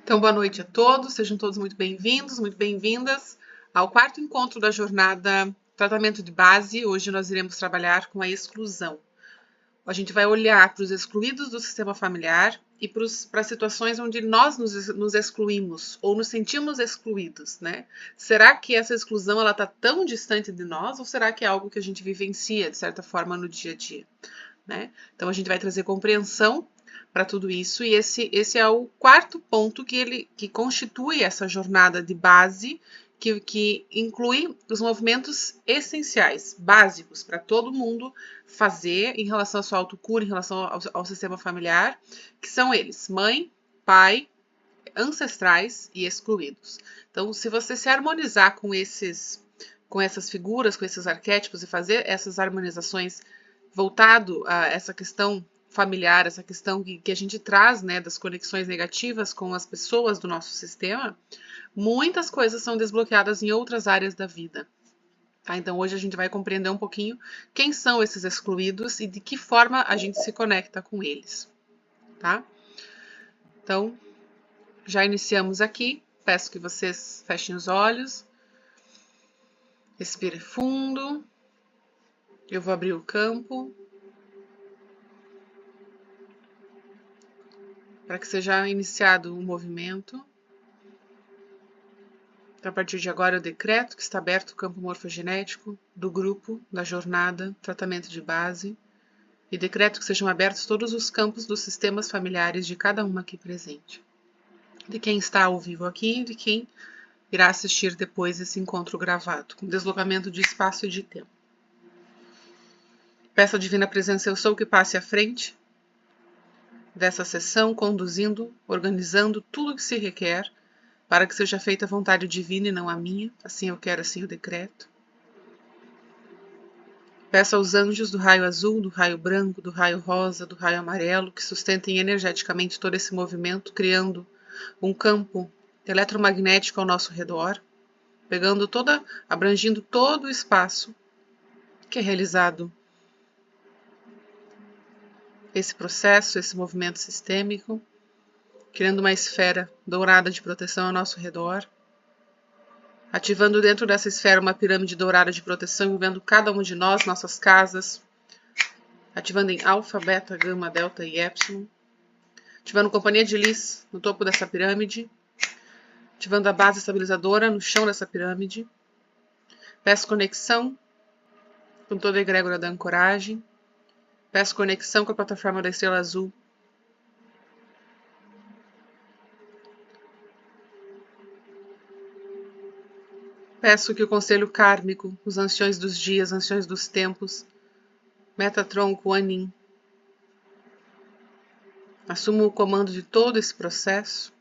Então, boa noite a todos, sejam todos muito bem-vindos, muito bem-vindas ao quarto encontro da jornada Tratamento de Base. Hoje nós iremos trabalhar com a exclusão. A gente vai olhar para os excluídos do sistema familiar e para situações onde nós nos excluímos ou nos sentimos excluídos, né? Será que essa exclusão está tão distante de nós ou será que é algo que a gente vivencia, de certa forma, no dia a dia? Né? Então, a gente vai trazer compreensão para tudo isso, e esse é o quarto ponto que constitui essa jornada de base, que inclui os movimentos essenciais, básicos, para todo mundo fazer em relação à sua autocura, em relação ao sistema familiar, que são eles: mãe, pai, ancestrais e excluídos. Então, se você se harmonizar com essas figuras, com esses arquétipos e fazer essas harmonizações voltado a essa questão familiar, essa questão que a gente traz, né, das conexões negativas com as pessoas do nosso sistema, muitas coisas são desbloqueadas em outras áreas da vida. Tá? Então, hoje a gente vai compreender um pouquinho quem são esses excluídos e de que forma a gente se conecta com eles. Tá? Então, já iniciamos aqui. Peço que vocês fechem os olhos. Respire fundo. Eu vou abrir o campo para que seja iniciado o movimento. Então, a partir de agora, eu decreto que está aberto o campo morfogenético do grupo, da jornada, tratamento de base, e decreto que sejam abertos todos os campos dos sistemas familiares de cada uma aqui presente. De quem está ao vivo aqui e de quem irá assistir depois esse encontro gravado, com deslocamento de espaço e de tempo. Peço à Divina Presença Eu Sou que passe à frente dessa sessão, conduzindo, organizando tudo o que se requer para que seja feita a vontade divina e não a minha. Assim eu quero, assim eu decreto. Peço aos anjos do raio azul, do raio branco, do raio rosa, do raio amarelo, que sustentem energeticamente todo esse movimento, criando um campo eletromagnético ao nosso redor, abrangindo todo o espaço que é realizado esse processo, esse movimento sistêmico, criando uma esfera dourada de proteção ao nosso redor, ativando dentro dessa esfera uma pirâmide dourada de proteção envolvendo cada um de nós, nossas casas, ativando em alfa, beta, gama, delta e epsilon, ativando companhia de Lis no topo dessa pirâmide, ativando a base estabilizadora no chão dessa pirâmide. Peço conexão com toda a egrégora da ancoragem, peço conexão com a plataforma da estrela azul, peço que o conselho kármico, os anciões dos dias, anciões dos tempos, Metatron, Kuan-Yin, assumam o comando de todo esse processo.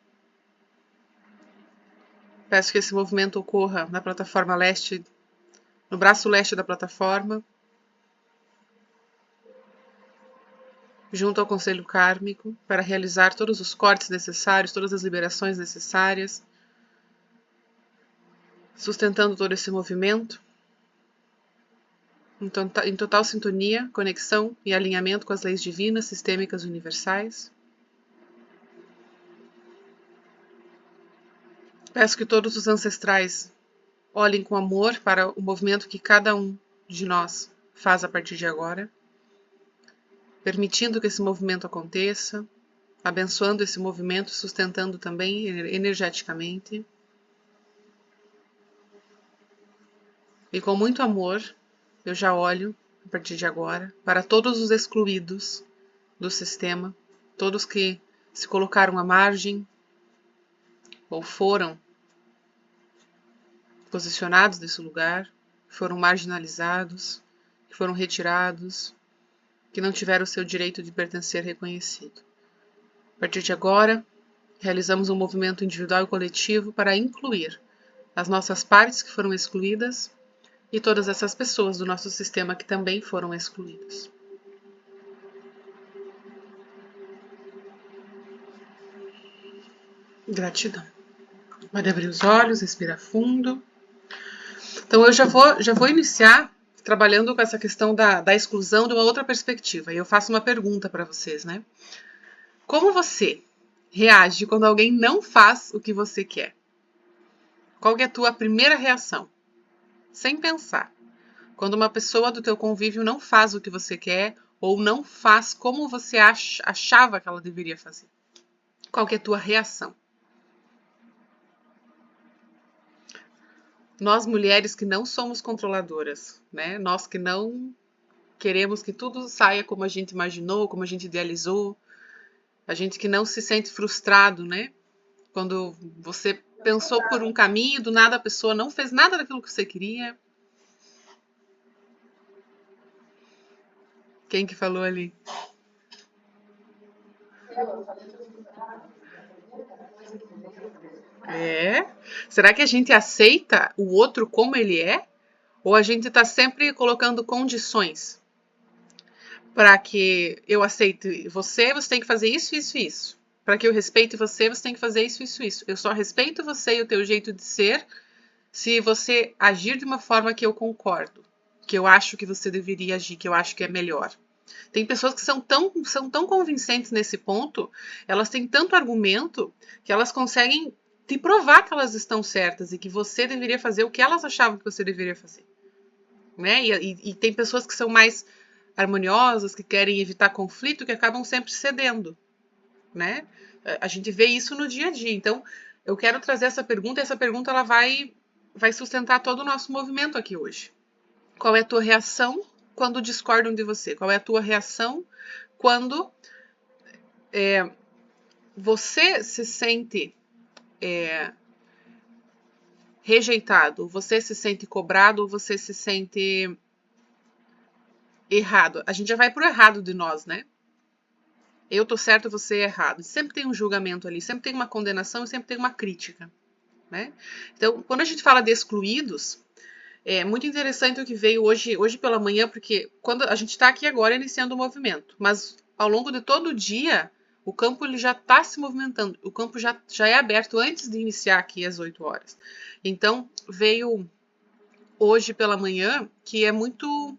Peço que esse movimento ocorra na plataforma leste, no braço leste da plataforma, junto ao conselho kármico, para realizar todos os cortes necessários, todas as liberações necessárias, sustentando todo esse movimento, em total sintonia, conexão e alinhamento com as leis divinas, sistêmicas universais. Peço que todos os ancestrais olhem com amor para o movimento que cada um de nós faz a partir de agora, permitindo que esse movimento aconteça, abençoando esse movimento, sustentando também energeticamente. E com muito amor, eu já olho, a partir de agora, para todos os excluídos do sistema, todos que se colocaram à margem ou foram posicionados nesse lugar, foram marginalizados, que foram retirados, que não tiveram o seu direito de pertencer reconhecido. A partir de agora, realizamos um movimento individual e coletivo para incluir as nossas partes que foram excluídas e todas essas pessoas do nosso sistema que também foram excluídas. Gratidão. Pode abrir os olhos, respira fundo. Então, eu já vou iniciar trabalhando com essa questão da exclusão de uma outra perspectiva. E eu faço uma pergunta para vocês, né? Como você reage quando alguém não faz o que você quer? Qual que é a tua primeira reação? Sem pensar. Quando uma pessoa do teu convívio não faz o que você quer ou não faz como você achava que ela deveria fazer. Qual que é a tua reação? Nós mulheres que não somos controladoras, né? Nós que não queremos que tudo saia como a gente imaginou, como a gente idealizou, a gente que não se sente frustrado, né? Quando você pensou por um caminho, do nada a pessoa não fez nada daquilo que você queria. Quem que falou ali? É? Será que a gente aceita o outro como ele é? Ou a gente está sempre colocando condições para que eu aceite você, você tem que fazer isso, isso, isso. Para que eu respeite você, você tem que fazer isso, isso, isso. Eu só respeito você e o teu jeito de ser se você agir de uma forma que eu concordo, que eu acho que você deveria agir, que eu acho que é melhor. Tem pessoas que são tão convincentes nesse ponto, elas têm tanto argumento, que elas conseguem te provar que elas estão certas e que você deveria fazer o que elas achavam que você deveria fazer. Né? E tem pessoas que são mais harmoniosas, que querem evitar conflito, que acabam sempre cedendo. Né? A gente vê isso no dia a dia. Então, eu quero trazer essa pergunta, e essa pergunta ela vai sustentar todo o nosso movimento aqui hoje. Qual é a tua reação quando discordam de você? Qual é a tua reação quando você se sente rejeitado, você se sente cobrado, você se sente errado? A gente já vai pro errado de nós, né? Eu tô certo, você é errado. Sempre tem um julgamento ali, sempre tem uma condenação e sempre tem uma crítica, né? Então, quando a gente fala de excluídos, é muito interessante o que veio hoje pela manhã, porque quando a gente está aqui agora iniciando o movimento, mas ao longo de todo o dia, o campo ele já está se movimentando, o campo já é aberto antes de iniciar aqui às 8 horas. Então, veio hoje pela manhã que é muito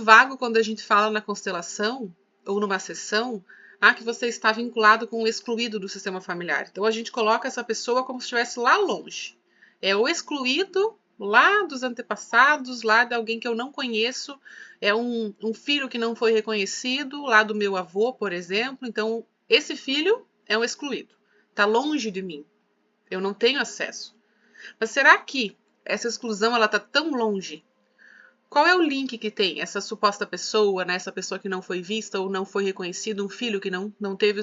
vago quando a gente fala na constelação ou numa sessão, que você está vinculado com o excluído do sistema familiar. Então a gente coloca essa pessoa como se estivesse lá longe. É o excluído lá dos antepassados, lá de alguém que eu não conheço, é um filho que não foi reconhecido, lá do meu avô, por exemplo. Então, esse filho é um excluído. Está longe de mim. Eu não tenho acesso. Mas será que essa exclusão ela está tão longe? Qual é o link que tem essa suposta pessoa, né, essa pessoa que não foi vista ou não foi reconhecido, um filho que não teve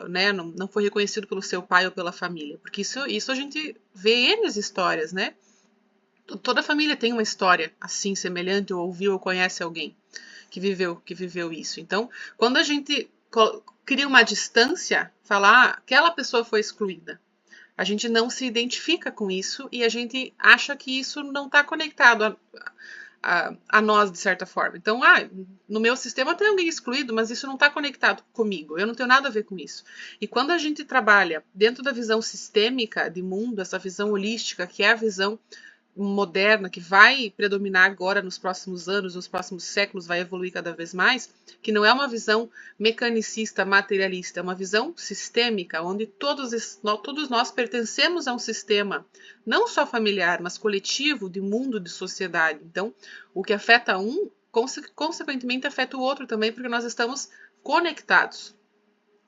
né, não foi reconhecido pelo seu pai ou pela família? Porque isso a gente vê N histórias, né? Toda família tem uma história assim, semelhante, ou ouviu ou conhece alguém que viveu isso. Então, quando a gente cria uma distância, falar aquela pessoa foi excluída, a gente não se identifica com isso e a gente acha que isso não está conectado a nós, de certa forma. Então, no meu sistema tem alguém excluído, mas isso não está conectado comigo, eu não tenho nada a ver com isso. E quando a gente trabalha dentro da visão sistêmica de mundo, essa visão holística, que é a visão moderna, que vai predominar agora nos próximos anos, nos próximos séculos, vai evoluir cada vez mais, que não é uma visão mecanicista, materialista, é uma visão sistêmica, onde todos nós pertencemos a um sistema, não só familiar, mas coletivo, de mundo, de sociedade. Então, o que afeta um, consequentemente afeta o outro também, porque nós estamos conectados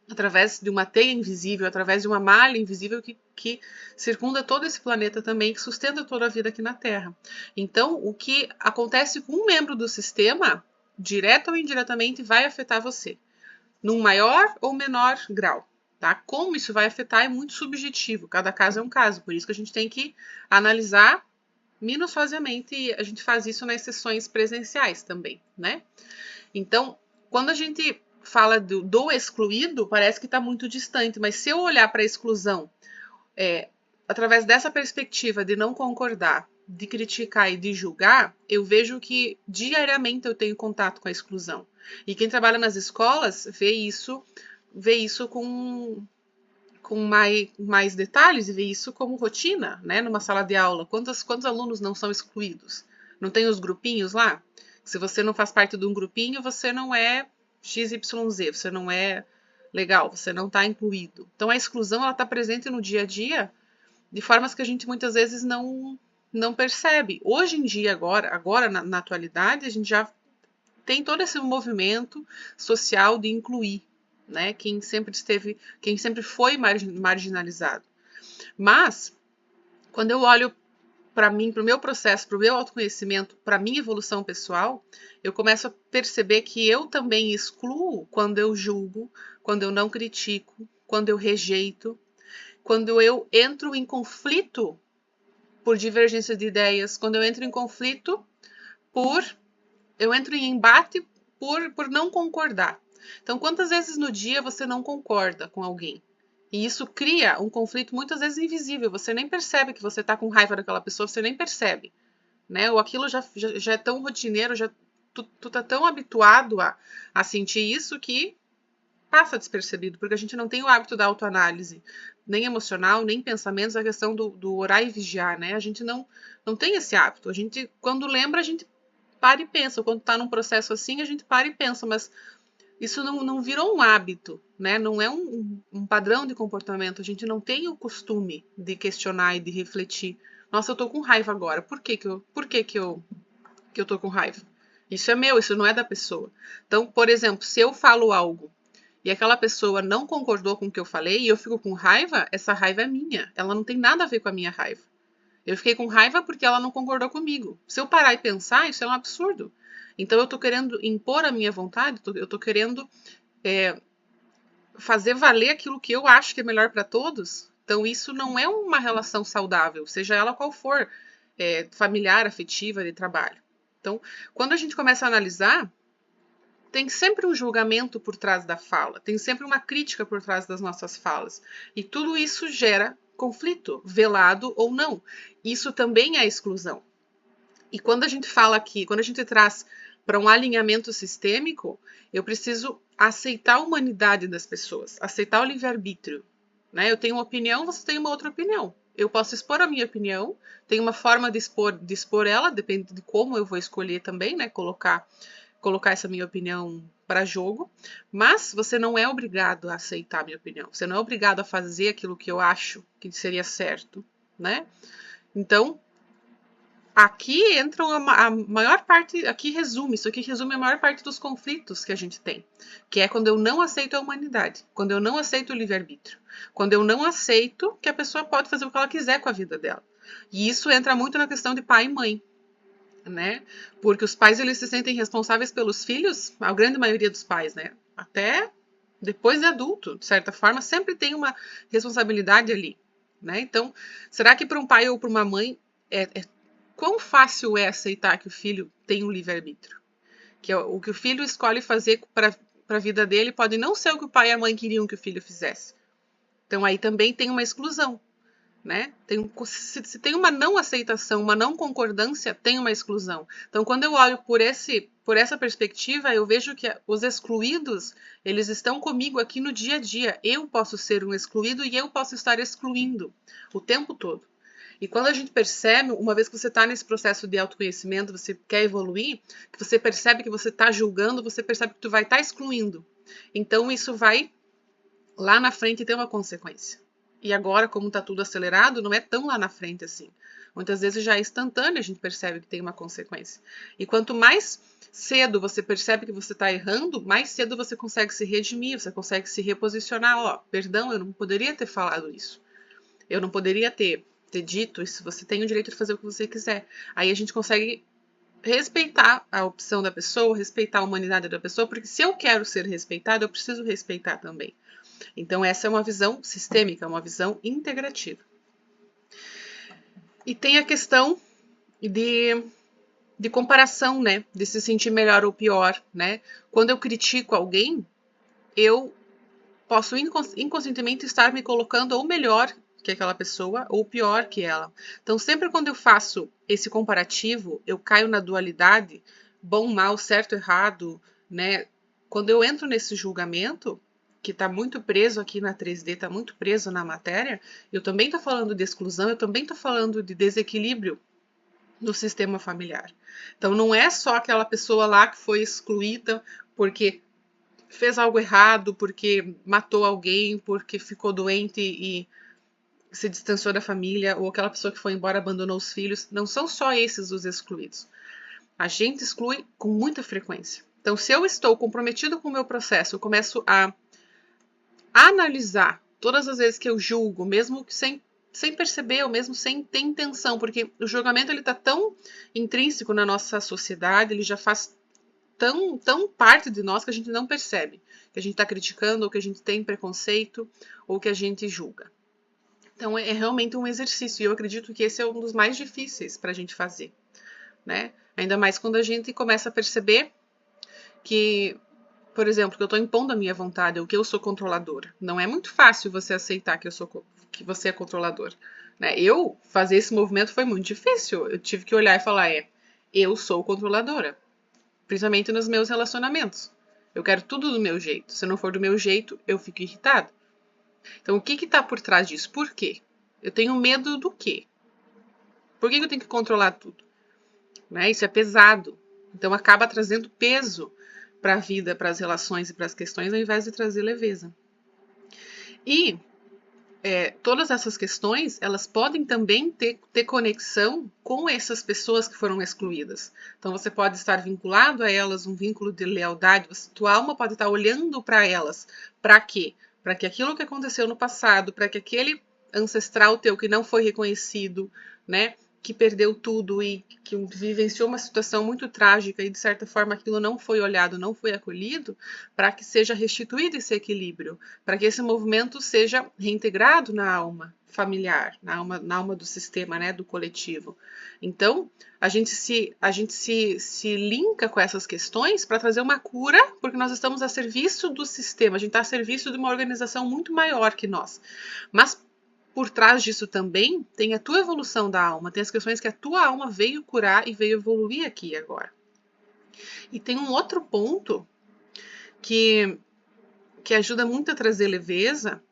através de uma teia invisível, através de uma malha invisível que circunda todo esse planeta também, que sustenta toda a vida aqui na Terra. Então, o que acontece com um membro do sistema, direto ou indiretamente, vai afetar você, num maior ou menor grau. Tá? Como isso vai afetar é muito subjetivo, cada caso é um caso, por isso que a gente tem que analisar minuciosamente, e a gente faz isso nas sessões presenciais também, né? Então, quando a gente fala do excluído, parece que está muito distante, mas se eu olhar para a exclusão através dessa perspectiva de não concordar, de criticar e de julgar, eu vejo que diariamente eu tenho contato com a exclusão. E quem trabalha nas escolas vê isso com mais detalhes e vê isso como rotina, né? Numa sala de aula. Quantos alunos não são excluídos? Não tem os grupinhos lá? Se você não faz parte de um grupinho, você não é XYZ, você não é Legal, você não está incluído. Então a exclusão ela está presente no dia a dia de formas que a gente muitas vezes não percebe. Hoje em dia, agora na atualidade, a gente já tem todo esse movimento social de incluir, né? Quem sempre foi marginalizado. Mas quando eu olho para mim, para o meu processo, para o meu autoconhecimento, para a minha evolução pessoal, eu começo a perceber que eu também excluo quando eu julgo, quando eu não critico, quando eu rejeito, quando eu entro em conflito por divergência de ideias, quando eu entro em conflito eu entro em embate por não concordar. Então, quantas vezes no dia você não concorda com alguém? E isso cria um conflito muitas vezes invisível. Você nem percebe que você está com raiva daquela pessoa, você nem percebe, né? Ou aquilo já é tão rotineiro, tu tá tão habituado a sentir isso que passa despercebido, porque a gente não tem o hábito da autoanálise, nem emocional, nem pensamentos, a questão do orar e vigiar, né? A gente não tem esse hábito. A gente, quando lembra, a gente para e pensa. Quando está num processo assim, a gente para e pensa, mas isso não virou um hábito, né? Não é um padrão de comportamento. A gente não tem o costume de questionar e de refletir. Nossa, eu tô com raiva agora. Por que eu tô com raiva? Isso é meu, isso não é da pessoa. Então, por exemplo, se eu falo algo e aquela pessoa não concordou com o que eu falei e eu fico com raiva, essa raiva é minha. Ela não tem nada a ver com a minha raiva. Eu fiquei com raiva porque ela não concordou comigo. Se eu parar e pensar, isso é um absurdo. Então eu tô querendo impor a minha vontade, eu tô querendo fazer valer aquilo que eu acho que é melhor para todos. Então isso não é uma relação saudável, seja ela qual for, familiar, afetiva, de trabalho. Então, quando a gente começa a analisar, tem sempre um julgamento por trás da fala, tem sempre uma crítica por trás das nossas falas. E tudo isso gera conflito, velado ou não. Isso também é exclusão. E quando a gente fala aqui, quando a gente traz para um alinhamento sistêmico, eu preciso aceitar a humanidade das pessoas, aceitar o livre-arbítrio. Né? Eu tenho uma opinião, você tem uma outra opinião. Eu posso expor a minha opinião, tem uma forma de expor ela, depende de como eu vou escolher também, né? Colocar essa minha opinião para jogo, mas você não é obrigado a aceitar a minha opinião. Você não é obrigado a fazer aquilo que eu acho que seria certo, né? Então, aqui entra a maior parte, isso aqui resume a maior parte dos conflitos que a gente tem, que é quando eu não aceito a humanidade, quando eu não aceito o livre-arbítrio, quando eu não aceito que a pessoa pode fazer o que ela quiser com a vida dela. E isso entra muito na questão de pai e mãe, né? Porque os pais eles se sentem responsáveis pelos filhos, a grande maioria dos pais, né? Até depois de adulto, de certa forma, sempre tem uma responsabilidade ali, né? Então, será que para um pai ou para uma mãe quão fácil é aceitar que o filho tem um livre-arbítrio? Que o que o filho escolhe fazer para a vida dele pode não ser o que o pai e a mãe queriam que o filho fizesse. Então aí também tem uma exclusão, né? Se tem uma não aceitação, uma não concordância, tem uma exclusão. Então quando eu olho por essa perspectiva, eu vejo que os excluídos, eles estão comigo aqui no dia a dia. Eu posso ser um excluído e eu posso estar excluindo o tempo todo. E quando a gente percebe, uma vez que você está nesse processo de autoconhecimento, você quer evoluir, que você percebe que você está julgando, você percebe que tu vai estar excluindo. Então isso vai lá na frente ter uma consequência. E agora, como está tudo acelerado, não é tão lá na frente assim. Muitas vezes já é instantâneo, a gente percebe que tem uma consequência. E quanto mais cedo você percebe que você está errando, mais cedo você consegue se redimir, você consegue se reposicionar. Ó, perdão, eu não poderia ter falado isso. Eu não poderia ter dito isso. Você tem o direito de fazer o que você quiser. Aí a gente consegue respeitar a opção da pessoa, respeitar a humanidade da pessoa, porque se eu quero ser respeitado, eu preciso respeitar também. Então, essa é uma visão sistêmica, uma visão integrativa. E tem a questão de comparação, né? De se sentir melhor ou pior, né? Quando eu critico alguém, eu posso inconscientemente estar me colocando ou melhor que aquela pessoa ou pior que ela. Então, sempre quando eu faço esse comparativo, eu caio na dualidade, bom, mal, certo, errado, né? Quando eu entro nesse julgamento, que está muito preso aqui na 3D, está muito preso na matéria, eu também estou falando de exclusão, eu também estou falando de desequilíbrio no sistema familiar. Então, não é só aquela pessoa lá que foi excluída porque fez algo errado, porque matou alguém, porque ficou doente e se distanciou da família, ou aquela pessoa que foi embora abandonou os filhos. Não são só esses os excluídos. A gente exclui com muita frequência. Então, se eu estou comprometido com o meu processo, eu começo a analisar todas as vezes que eu julgo, mesmo sem perceber, ou mesmo sem ter intenção, porque o julgamento ele está tão intrínseco na nossa sociedade, ele já faz tão parte de nós que a gente não percebe que a gente está criticando, ou que a gente tem preconceito, ou que a gente julga. Então é realmente um exercício, e eu acredito que esse é um dos mais difíceis para a gente fazer, né? Ainda mais quando a gente começa a perceber que, por exemplo, que eu estou impondo a minha vontade, ou que eu sou controladora. Não é muito fácil você aceitar que você é controlador, né? Eu fazer esse movimento foi muito difícil. Eu tive que olhar e falar, eu sou controladora, principalmente nos meus relacionamentos. Eu quero tudo do meu jeito. Se não for do meu jeito, eu fico irritada. Então, o que está por trás disso? Por quê? Eu tenho medo do quê? Por que eu tenho que controlar tudo? Né? Isso é pesado. Então, acaba trazendo peso para a vida, para as relações e para as questões, ao invés de trazer leveza. E todas essas questões, elas podem também ter conexão com essas pessoas que foram excluídas. Então, você pode estar vinculado a elas, um vínculo de lealdade, tua alma pode estar olhando para elas. Para quê? Para que aquilo que aconteceu no passado, para que aquele ancestral teu que não foi reconhecido, né, que perdeu tudo e que vivenciou uma situação muito trágica e, de certa forma, aquilo não foi olhado, não foi acolhido, para que seja restituído esse equilíbrio, para que esse movimento seja reintegrado na alma familiar, na alma do sistema, né, do coletivo. Então, a gente se linka com essas questões para trazer uma cura, porque nós estamos a serviço do sistema, a gente está a serviço de uma organização muito maior que nós. Mas por trás disso também tem a tua evolução da alma, tem as questões que a tua alma veio curar e veio evoluir aqui e agora. E tem um outro ponto que ajuda muito a trazer leveza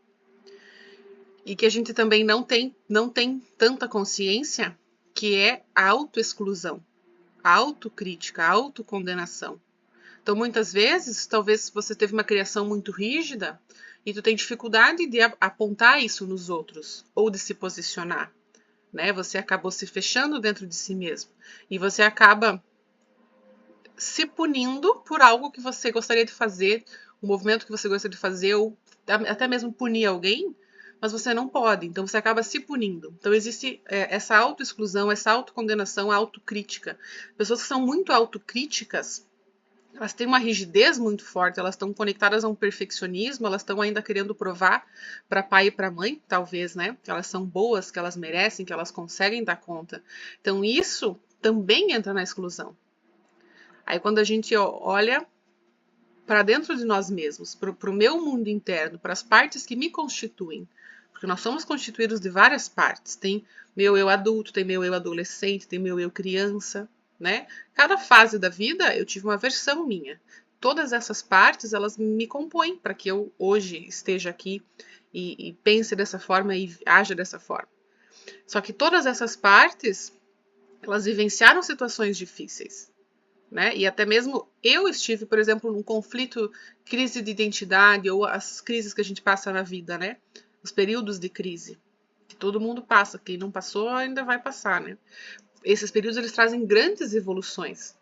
e que a gente também não tem tanta consciência, que é a autoexclusão, a autocrítica, a autocondenação. Então, muitas vezes, talvez você teve uma criação muito rígida e tu tem dificuldade de apontar isso nos outros ou de se posicionar, né? Você acabou se fechando dentro de si mesmo e você acaba se punindo por algo que você gostaria de fazer, um movimento que você gostaria de fazer, ou até mesmo punir alguém, mas você não pode, então você acaba se punindo. Então existe essa autoexclusão, essa autocondenação, a autocrítica. Pessoas que são muito autocríticas, elas têm uma rigidez muito forte, elas estão conectadas a um perfeccionismo, elas estão ainda querendo provar para pai e para mãe, talvez, né? Que elas são boas, que elas merecem, que elas conseguem dar conta. Então isso também entra na exclusão. Aí quando a gente olha para dentro de nós mesmos, para o meu mundo interno, para as partes que me constituem, porque nós somos constituídos de várias partes. Tem meu eu adulto, tem meu eu adolescente, tem meu eu criança, né? Cada fase da vida eu tive uma versão minha. Todas essas partes, elas me compõem para que eu hoje esteja aqui e pense dessa forma e haja dessa forma. Só que todas essas partes, elas vivenciaram situações difíceis. Né? E até mesmo eu estive, por exemplo, num conflito, crise de identidade, ou as crises que a gente passa na vida, né? Os períodos de crise, que todo mundo passa, quem não passou ainda vai passar, né? Esses períodos eles trazem grandes evoluções,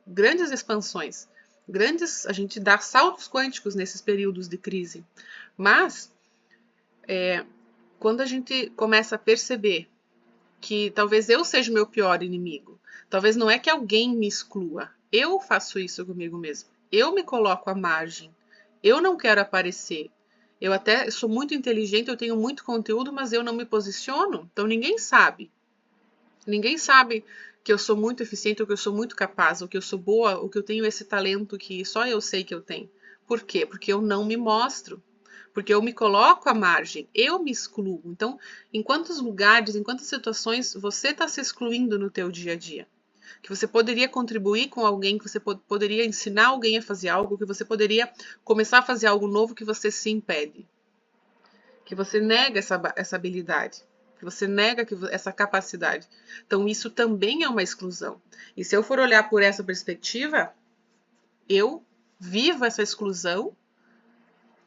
grandes expansões, a gente dá saltos quânticos nesses períodos de crise. Mas quando a gente começa a perceber que talvez eu seja o meu pior inimigo, talvez não é que alguém me exclua, eu faço isso comigo mesmo, eu me coloco à margem, eu não quero aparecer, eu até sou muito inteligente, eu tenho muito conteúdo, mas eu não me posiciono, então ninguém sabe que eu sou muito eficiente, ou que eu sou muito capaz, ou que eu sou boa, ou que eu tenho esse talento que só eu sei que eu tenho. Por quê? Porque eu não me mostro. Porque eu me coloco à margem, eu me excluo. Então, em quantos lugares, em quantas situações você está se excluindo no teu dia a dia? Que você poderia contribuir com alguém, que você poderia ensinar alguém a fazer algo, que você poderia começar a fazer algo novo que você se impede. Que você nega essa habilidade. Que você nega essa capacidade. Então, isso também é uma exclusão. E se eu for olhar por essa perspectiva, eu vivo essa exclusão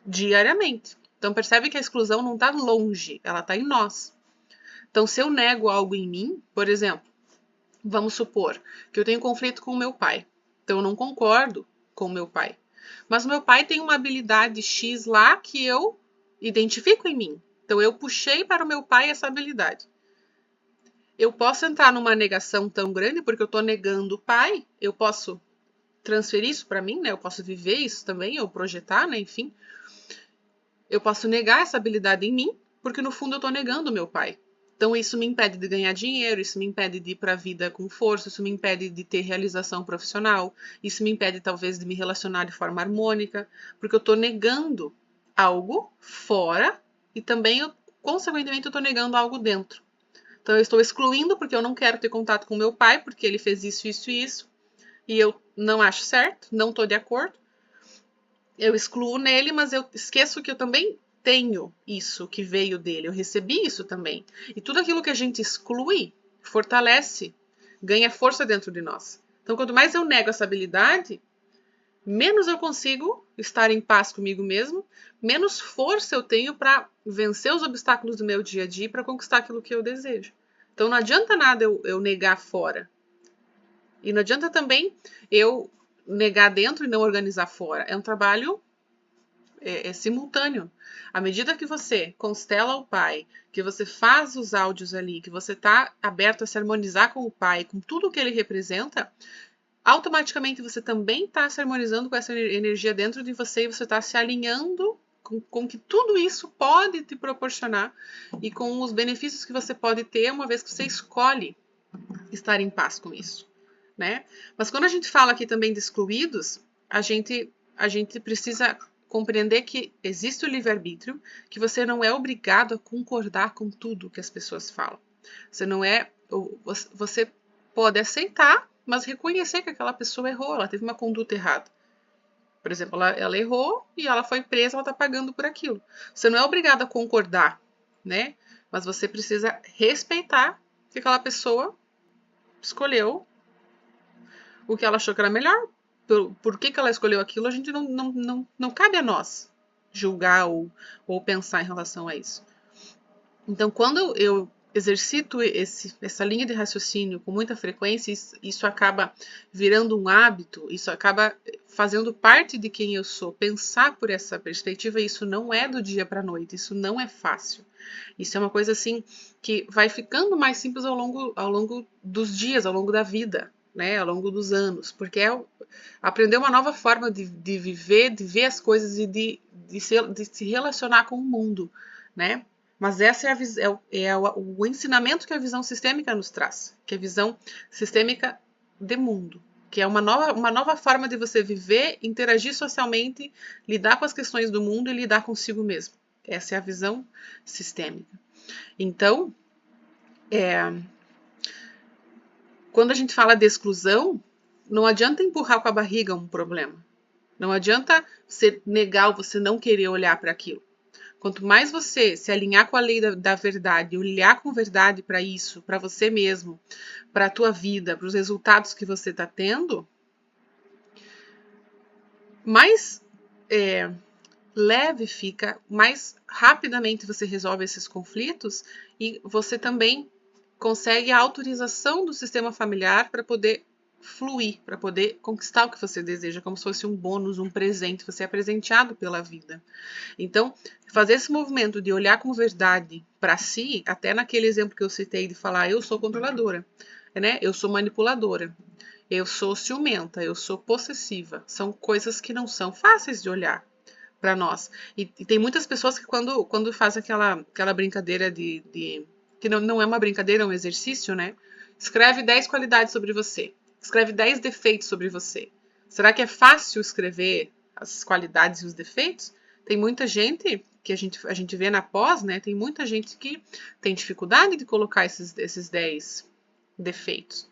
diariamente. Então percebe que a exclusão não está longe, ela está em nós. Então se eu nego algo em mim, por exemplo, vamos supor que eu tenho conflito com o meu pai. Então eu não concordo com o meu pai. Mas o meu pai tem uma habilidade X lá que eu identifico em mim. Então eu puxei para o meu pai essa habilidade. Eu posso entrar numa negação tão grande porque eu estou negando o pai. Eu posso transferir isso para mim, né? Eu posso viver isso também, ou projetar, né? Enfim. Eu posso negar essa habilidade em mim, porque no fundo eu estou negando o meu pai. Então isso me impede de ganhar dinheiro, isso me impede de ir para a vida com força, isso me impede de ter realização profissional, isso me impede talvez de me relacionar de forma harmônica, porque eu estou negando algo fora e também, consequentemente, eu estou negando algo dentro. Então eu estou excluindo porque eu não quero ter contato com meu pai, porque ele fez isso, isso e isso, e eu não acho certo, não estou de acordo. Eu excluo nele, mas eu esqueço que eu também tenho isso que veio dele, eu recebi isso também. E tudo aquilo que a gente exclui, fortalece, ganha força dentro de nós. Então, quanto mais eu nego essa habilidade, menos eu consigo estar em paz comigo mesmo, menos força eu tenho para vencer os obstáculos do meu dia a dia, para conquistar aquilo que eu desejo. Então, não adianta nada eu negar fora. E não adianta também eu negar dentro e não organizar fora. É um trabalho simultâneo. À medida que você constela o pai, que você faz os áudios ali, que você está aberto a se harmonizar com o pai, com tudo que ele representa, automaticamente você também está se harmonizando com essa energia dentro de você e você está se alinhando com que tudo isso pode te proporcionar e com os benefícios que você pode ter uma vez que você escolhe estar em paz com isso, né? Mas quando a gente fala aqui também de excluídos, a gente precisa compreender que existe o livre-arbítrio, que você não é obrigado a concordar com tudo que as pessoas falam. Você não é, você pode aceitar, mas reconhecer que aquela pessoa errou, ela teve uma conduta errada. Por exemplo, ela errou e ela foi presa, ela está pagando por aquilo. Você não é obrigado a concordar, né? Mas você precisa respeitar que aquela pessoa escolheu o que ela achou que era melhor. Por que ela escolheu aquilo, a gente não cabe a nós julgar ou pensar em relação a isso. Então, quando eu exercito essa linha de raciocínio com muita frequência, isso acaba virando um hábito, isso acaba fazendo parte de quem eu sou. Pensar por essa perspectiva, isso não é do dia para a noite, isso não é fácil. Isso é uma coisa assim que vai ficando mais simples ao longo dos dias, ao longo da vida, né, ao longo dos anos, porque é aprender uma nova forma de viver, de ver as coisas e de se relacionar com o mundo, né? Mas essa é o ensinamento que a visão sistêmica nos traz, que é a visão sistêmica de mundo, que é uma nova forma de você viver, interagir socialmente, lidar com as questões do mundo e lidar consigo mesmo. Essa é a visão sistêmica. Então, quando a gente fala de exclusão, não adianta empurrar com a barriga um problema. Não adianta você negar ou você não querer olhar para aquilo. Quanto mais você se alinhar com a lei da verdade, olhar com verdade para isso, para você mesmo, para a tua vida, para os resultados que você está tendo, mais leve fica, mais rapidamente você resolve esses conflitos e você também consegue a autorização do sistema familiar para poder fluir, para poder conquistar o que você deseja, como se fosse um bônus, um presente, você é presenteado pela vida. Então, fazer esse movimento de olhar com verdade para si, até naquele exemplo que eu citei de falar, eu sou controladora, né? Eu sou manipuladora, eu sou ciumenta, eu sou possessiva. São coisas que não são fáceis de olhar para nós. E tem muitas pessoas que quando faz aquela brincadeira que não é uma brincadeira, é um exercício, né? Escreve 10 qualidades sobre você. Escreve 10 defeitos sobre você. Será que é fácil escrever as qualidades e os defeitos? Tem muita gente que a gente vê na pós, né? Tem muita gente que tem dificuldade de colocar esses 10 defeitos.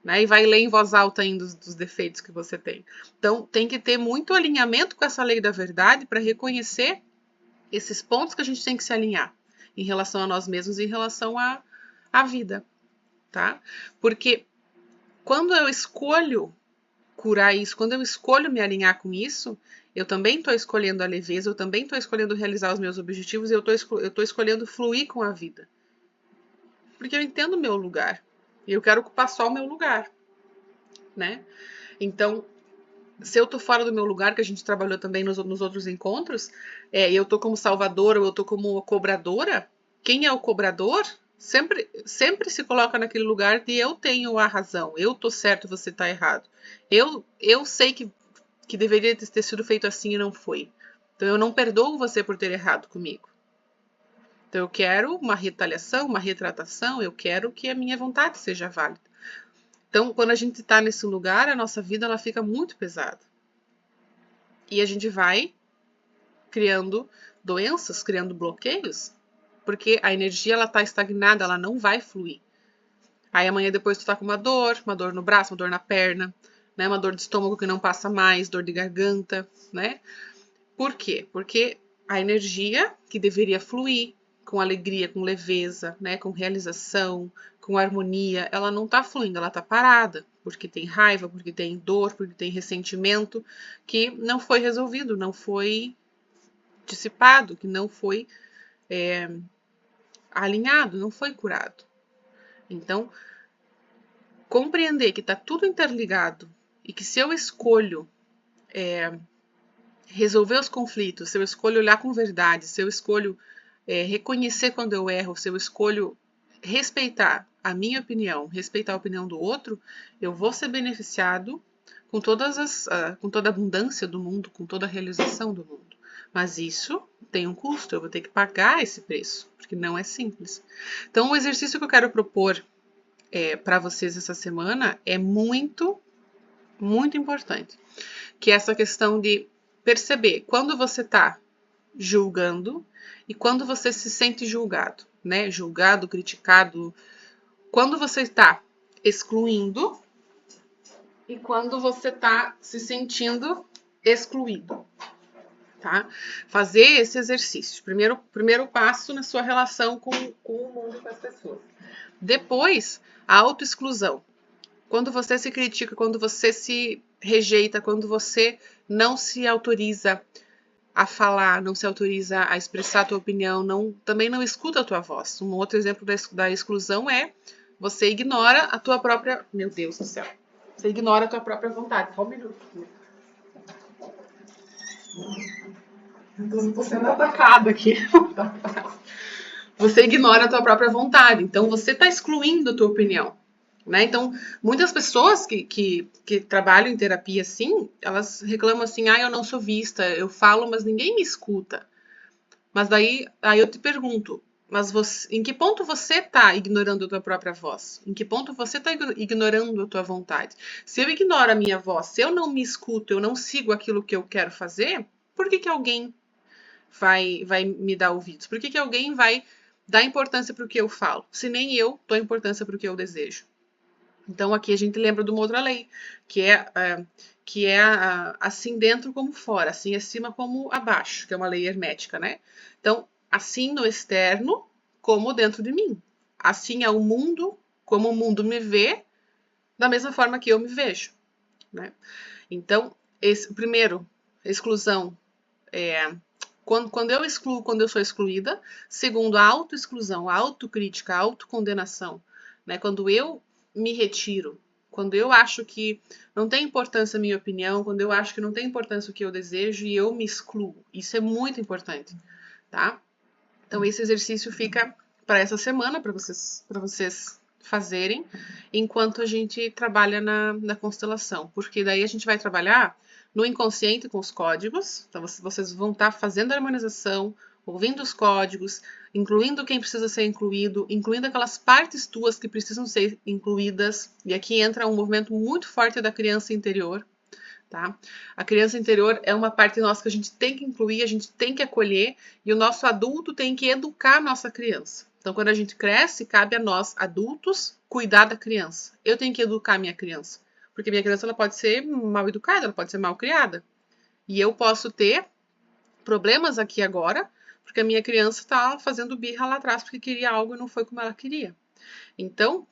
Né? E vai ler em voz alta ainda dos defeitos que você tem. Então, tem que ter muito alinhamento com essa lei da verdade para reconhecer esses pontos que a gente tem que se alinhar em relação a nós mesmos e em relação à vida, tá? Porque quando eu escolho curar isso, quando eu escolho me alinhar com isso, Eu também estou escolhendo a leveza, eu também estou escolhendo realizar os meus objetivos e eu estou escolhendo fluir com a vida. Porque eu entendo o meu lugar. E eu quero ocupar só o meu lugar, né? Então, se eu tô fora do meu lugar, que a gente trabalhou também nos outros encontros, eu tô como salvadora ou eu tô como cobradora, quem é o cobrador sempre se coloca naquele lugar de eu tenho a razão, eu tô certo, você tá errado. Eu sei que deveria ter sido feito assim e não foi. Então eu não perdoo você por ter errado comigo. Então eu quero uma retaliação, uma retratação, eu quero que a minha vontade seja válida. Então, quando a gente está nesse lugar, a nossa vida ela fica muito pesada. E a gente vai criando doenças, criando bloqueios, porque a energia ela tá estagnada, ela não vai fluir. Aí amanhã depois tu tá com uma dor no braço, uma dor na perna, né? Uma dor de estômago que não passa mais, dor de garganta, né? Por quê? Porque a energia que deveria fluir com alegria, com leveza, né, com realização, com harmonia, ela não tá fluindo, ela tá parada, porque tem raiva, porque tem dor, porque tem ressentimento que não foi resolvido, não foi dissipado, que não foi alinhado, não foi curado. Então, compreender que está tudo interligado e que se eu escolho resolver os conflitos, se eu escolho olhar com verdade, se eu escolho reconhecer quando eu erro, se eu escolho respeitar a minha opinião, respeitar a opinião do outro, eu vou ser beneficiado com toda a abundância do mundo, com toda a realização do mundo. Mas isso tem um custo, eu vou ter que pagar esse preço, porque não é simples. Então, o exercício que eu quero propor para vocês essa semana é muito, muito importante, que é essa questão de perceber quando você está julgando e quando você se sente julgado, né? Julgado, criticado, quando você está excluindo e quando você está se sentindo excluído, tá? Fazer esse exercício. Primeiro passo na sua relação com o mundo, com as pessoas. Depois, a autoexclusão. Quando você se critica, quando você se rejeita, quando você não se autoriza a falar, não se autoriza a expressar a tua opinião, também não escuta a tua voz. Um outro exemplo da exclusão é você ignora a tua própria... Meu Deus do céu. Você ignora a tua própria vontade. Só um minuto. Estou sendo atacada aqui. Você ignora a tua própria vontade. Então, você está excluindo a tua opinião. Né? Então, muitas pessoas que trabalham em terapia assim, elas reclamam assim, eu não sou vista, eu falo, mas ninguém me escuta. Mas daí aí eu te pergunto, mas em que ponto você está ignorando a tua própria voz? Em que ponto você está ignorando a tua vontade? Se eu ignoro a minha voz, se eu não me escuto, eu não sigo aquilo que eu quero fazer, por que alguém vai me dar ouvidos? Por que alguém vai dar importância para o que eu falo? Se nem eu dou importância para o que eu desejo. Então, aqui a gente lembra de uma outra lei, que é assim dentro como fora, assim acima como abaixo, que é uma lei hermética, né? Então, assim no externo como dentro de mim. Assim é o mundo, como o mundo me vê, da mesma forma que eu me vejo, né? Então, primeiro, exclusão quando eu excluo, quando eu sou excluída. Segundo, a autoexclusão, a autocrítica, a autocondenação, né? Quando eu me retiro, quando eu acho que não tem importância a minha opinião, quando eu acho que não tem importância o que eu desejo e eu me excluo. Isso é muito importante, tá? Então esse exercício fica para essa semana, para vocês fazerem, enquanto a gente trabalha na constelação. Porque daí a gente vai trabalhar no inconsciente com os códigos. Então vocês vão estar fazendo a harmonização, ouvindo os códigos, incluindo quem precisa ser incluído, incluindo aquelas partes tuas que precisam ser incluídas. E aqui entra um movimento muito forte da criança interior, tá? A criança interior é uma parte nossa que a gente tem que incluir, a gente tem que acolher, e o nosso adulto tem que educar a nossa criança. Então, quando a gente cresce, cabe a nós, adultos, cuidar da criança. Eu tenho que educar a minha criança, porque minha criança ela pode ser mal educada, ela pode ser mal criada. E eu posso ter problemas aqui agora, porque a minha criança está fazendo birra lá atrás porque queria algo e não foi como ela queria. Então,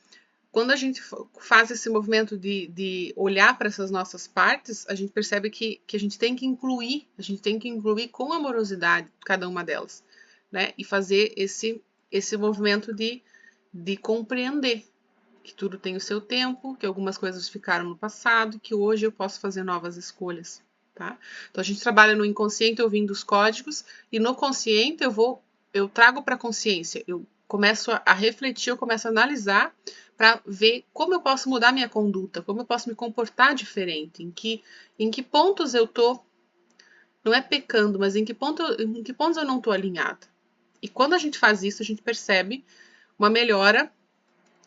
quando a gente faz esse movimento de olhar para essas nossas partes, a gente percebe que a gente tem que incluir com amorosidade cada uma delas, né? E fazer esse movimento de compreender que tudo tem o seu tempo, que algumas coisas ficaram no passado, que hoje eu posso fazer novas escolhas, tá? Então a gente trabalha no inconsciente ouvindo os códigos e no consciente eu trago para a consciência, eu começo a refletir, eu começo a analisar para ver como eu posso mudar minha conduta, como eu posso me comportar diferente, em que pontos eu tô, não é pecando, mas em que pontos eu não tô alinhada. E quando a gente faz isso, a gente percebe uma melhora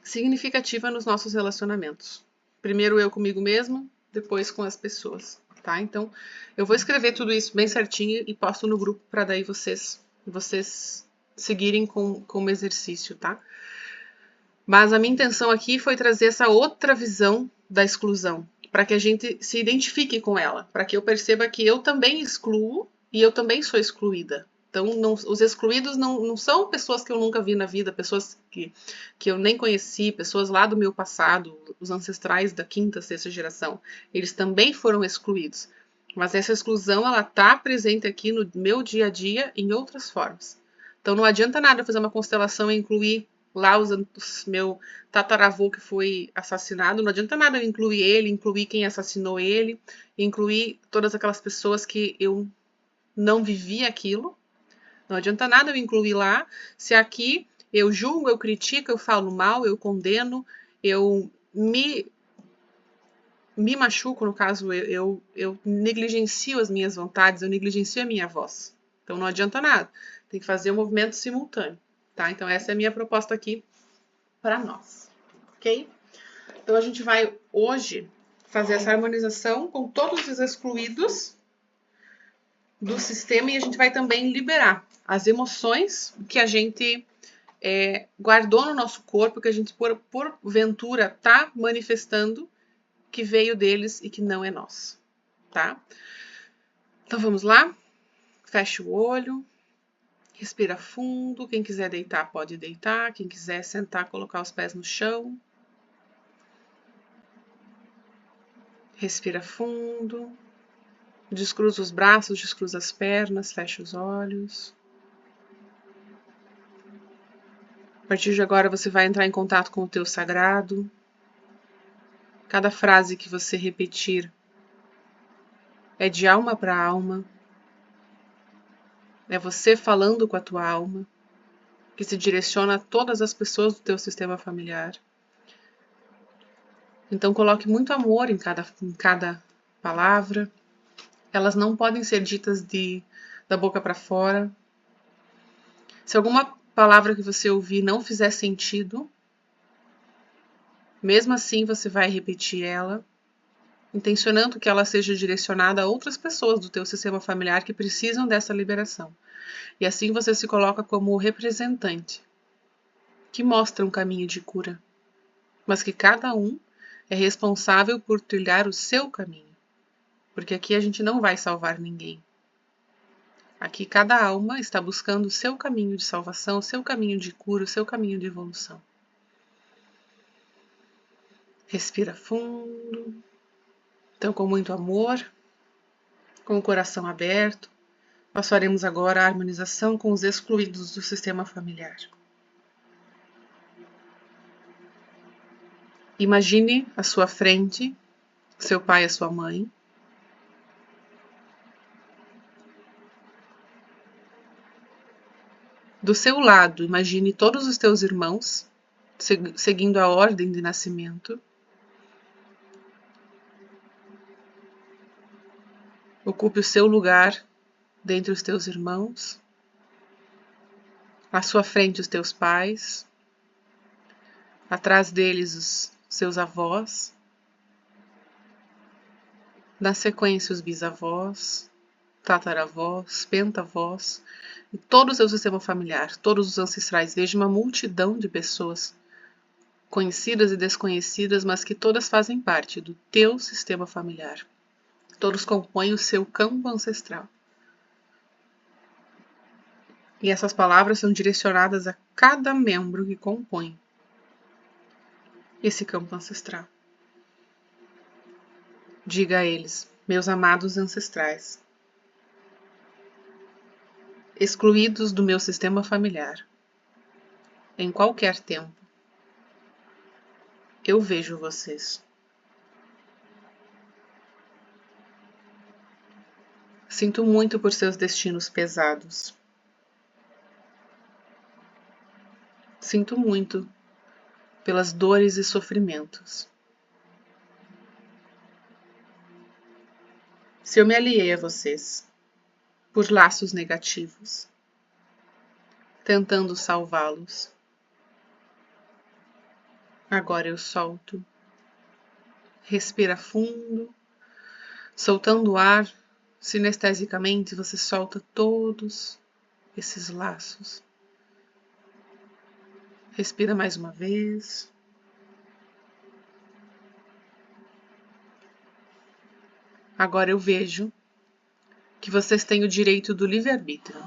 significativa nos nossos relacionamentos. Primeiro eu comigo mesmo, depois com as pessoas, tá? Então, eu vou escrever tudo isso bem certinho e posto no grupo para daí vocês seguirem com o exercício, tá? Mas a minha intenção aqui foi trazer essa outra visão da exclusão, para que a gente se identifique com ela, para que eu perceba que eu também excluo e eu também sou excluída. Então, os excluídos não são pessoas que eu nunca vi na vida, pessoas que eu nem conheci, pessoas lá do meu passado, os ancestrais da quinta, sexta geração. Eles também foram excluídos. Mas essa exclusão, ela está presente aqui no meu dia a dia em outras formas. Então, não adianta nada eu fazer uma constelação e incluir lá o meu tataravô que foi assassinado, não adianta nada eu incluir quem assassinou ele, incluir todas aquelas pessoas que eu não vivi aquilo. Não adianta nada eu incluir lá, se aqui eu julgo, eu critico, eu falo mal, eu condeno, eu me machuco, no caso, eu negligencio as minhas vontades, eu negligencio a minha voz. Então não adianta nada. Tem que fazer um movimento simultâneo, tá? Então essa é a minha proposta aqui para nós, ok? Então a gente vai hoje fazer essa harmonização com todos os excluídos do sistema e a gente vai também liberar as emoções que a gente guardou no nosso corpo, que a gente porventura está manifestando, que veio deles e que não é nosso, tá? Então vamos lá, fecha o olho, respira fundo, quem quiser deitar pode deitar, quem quiser sentar, colocar os pés no chão. Respira fundo, descruza os braços, descruza as pernas, fecha os olhos. A partir de agora você vai entrar em contato com o teu sagrado. Cada frase que você repetir é de alma para alma. É você falando com a tua alma, que se direciona a todas as pessoas do teu sistema familiar. Então coloque muito amor em cada palavra. Elas não podem ser ditas da boca para fora. Se alguma palavra que você ouvir não fizer sentido, mesmo assim você vai repetir ela, intencionando que ela seja direcionada a outras pessoas do teu sistema familiar que precisam dessa liberação. E assim você se coloca como o representante, que mostra um caminho de cura, mas que cada um é responsável por trilhar o seu caminho, porque aqui a gente não vai salvar ninguém. Aqui cada alma está buscando o seu caminho de salvação, o seu caminho de cura, o seu caminho de evolução. Respira fundo. Então, com muito amor, com o coração aberto, nós faremos agora a harmonização com os excluídos do sistema familiar. Imagine à sua frente seu pai e a sua mãe. Do seu lado, imagine todos os teus irmãos, seguindo a ordem de nascimento. Ocupe o seu lugar dentre os teus irmãos. À sua frente, os teus pais. Atrás deles, os seus avós. Na sequência, os bisavós, tataravós, pentavós. E todo o seu sistema familiar, todos os ancestrais. Veja uma multidão de pessoas conhecidas e desconhecidas, mas que todas fazem parte do teu sistema familiar. Todos compõem o seu campo ancestral. E essas palavras são direcionadas a cada membro que compõe. esse campo ancestral. Diga a eles, meus amados ancestrais, excluídos do meu sistema familiar, em qualquer tempo, eu vejo vocês. Sinto muito por seus destinos pesados. Sinto muito pelas dores e sofrimentos. Se eu me aliei a vocês por laços negativos, tentando salvá-los, agora eu solto. Respira fundo, soltando o ar. Sinestesicamente, você solta todos esses laços. Respira mais uma vez. Agora eu vejo que vocês têm o direito do livre-arbítrio.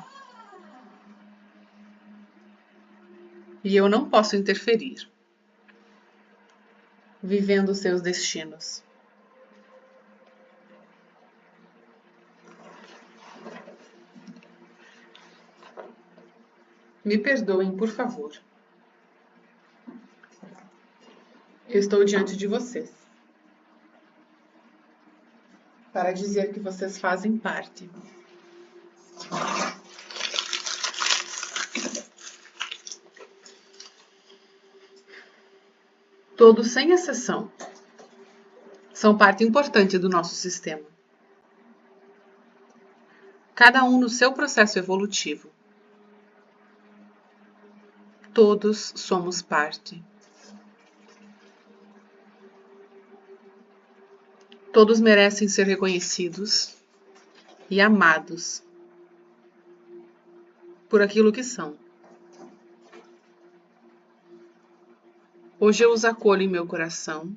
E eu não posso interferir, vivendo seus destinos. Me perdoem, por favor. Eu estou diante de vocês para dizer que vocês fazem parte. Todos, sem exceção, são parte importante do nosso sistema. Cada um no seu processo evolutivo. Todos somos parte. Todos merecem ser reconhecidos e amados por aquilo que são. Hoje eu os acolho em meu coração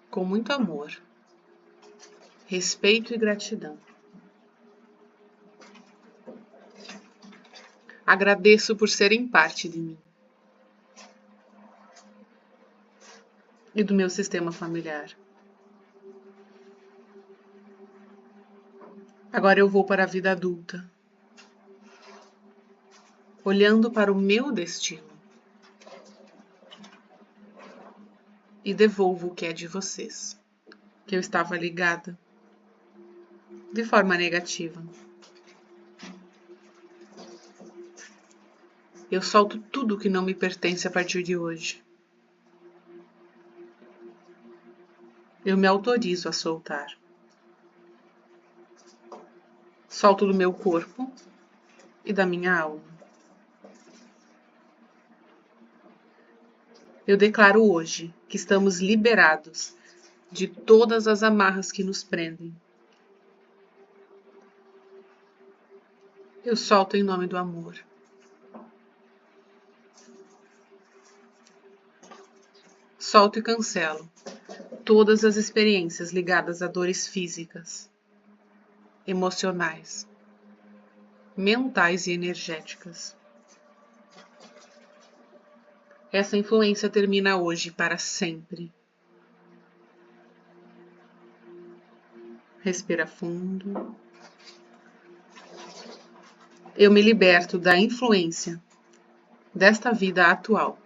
com muito amor, respeito e gratidão. Agradeço por serem parte de mim e do meu sistema familiar. Agora eu vou para a vida adulta, olhando para o meu destino e devolvo o que é de vocês, que eu estava ligada de forma negativa. Eu solto tudo que não me pertence a partir de hoje. Eu me autorizo a soltar. Solto do meu corpo e da minha alma. Eu declaro hoje que estamos liberados de todas as amarras que nos prendem. Eu solto em nome do amor. Solto e cancelo todas as experiências ligadas a dores físicas, emocionais, mentais e energéticas. Essa influência termina hoje para sempre. Respira fundo. Eu me liberto da influência desta vida atual,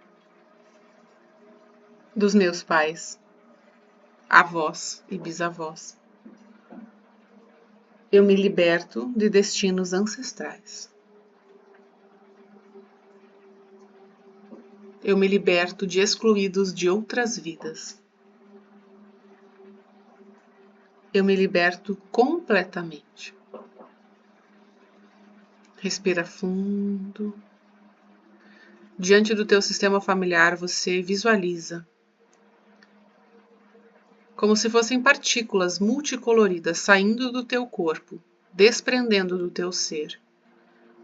dos meus pais, avós e bisavós. Eu me liberto de destinos ancestrais. Eu me liberto de excluídos de outras vidas. Eu me liberto completamente. Respira fundo. Diante do teu sistema familiar, você visualiza como se fossem partículas multicoloridas saindo do teu corpo, desprendendo do teu ser.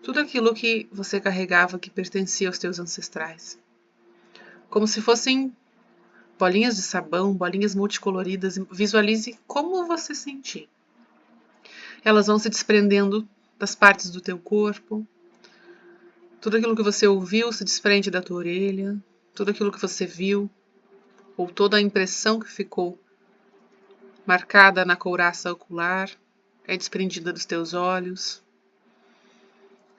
Tudo aquilo que você carregava que pertencia aos teus ancestrais. Como se fossem bolinhas de sabão, bolinhas multicoloridas. Visualize como você sentir. Elas vão se desprendendo das partes do teu corpo. Tudo aquilo que você ouviu se desprende da tua orelha. Tudo aquilo que você viu ou toda a impressão que ficou marcada na couraça ocular é desprendida dos teus olhos.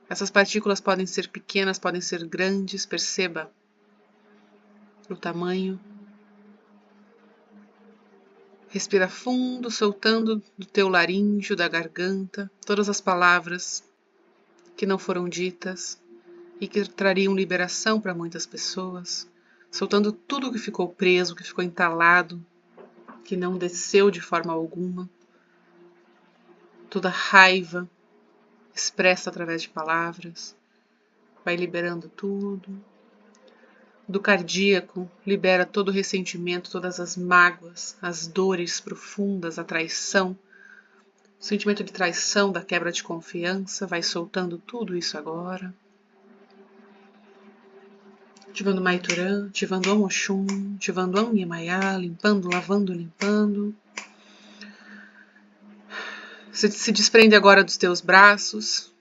Essas partículas podem ser pequenas, podem ser grandes, perceba o tamanho. Respira fundo, soltando do teu laríngeo, da garganta, todas as palavras que não foram ditas e que trariam liberação para muitas pessoas, soltando tudo que ficou preso, que ficou entalado, que não desceu de forma alguma, toda raiva expressa através de palavras, vai liberando tudo. Do cardíaco, libera todo o ressentimento, todas as mágoas, as dores profundas, a traição, o sentimento de traição, da quebra de confiança, vai soltando tudo isso agora. Ativando Maituran, ativando Om Oxum, ativando Om Nimaiá, limpando, lavando, limpando. Você se desprende agora dos teus braços,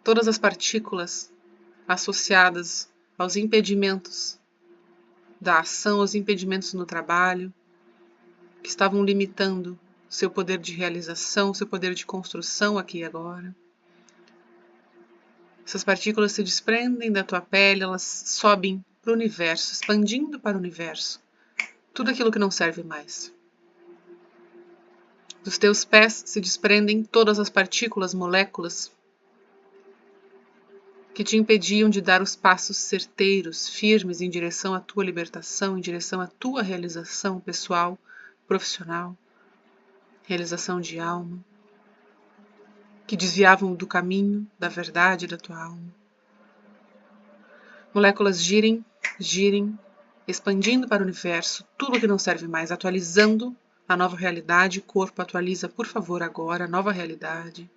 todas as partículas associadas aos impedimentos da ação, aos impedimentos no trabalho, que estavam limitando seu poder de realização, seu poder de construção aqui e agora. Essas partículas se desprendem da tua pele, elas sobem para o universo, expandindo para o universo. Tudo aquilo que não serve mais. Dos teus pés se desprendem todas as partículas, moléculas que te impediam de dar os passos certeiros, firmes em direção à tua libertação, em direção à tua realização pessoal, profissional, realização de alma, que desviavam do caminho, da verdade da tua alma. Moléculas girem, expandindo para o universo, tudo que não serve mais, atualizando a nova realidade. Corpo, atualiza, por favor, agora a nova realidade.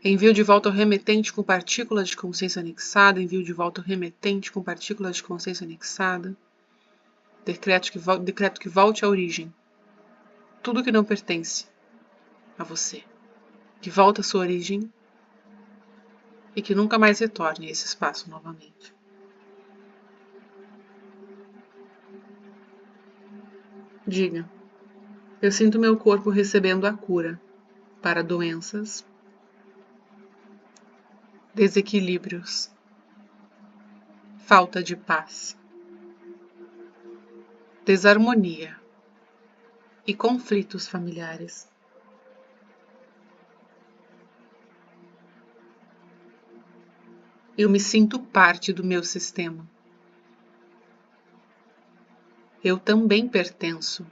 Envio de volta ao remetente com partículas de consciência anexada, envio de volta ao remetente com partículas de consciência anexada. Decreto que volte à origem. Tudo que não pertence a você. Que volte à sua origem e que nunca mais retorne a esse espaço novamente. Diga, eu sinto meu corpo recebendo a cura para doenças, desequilíbrios, falta de paz, desarmonia e conflitos familiares. Eu me sinto parte do meu sistema. Eu também pertenço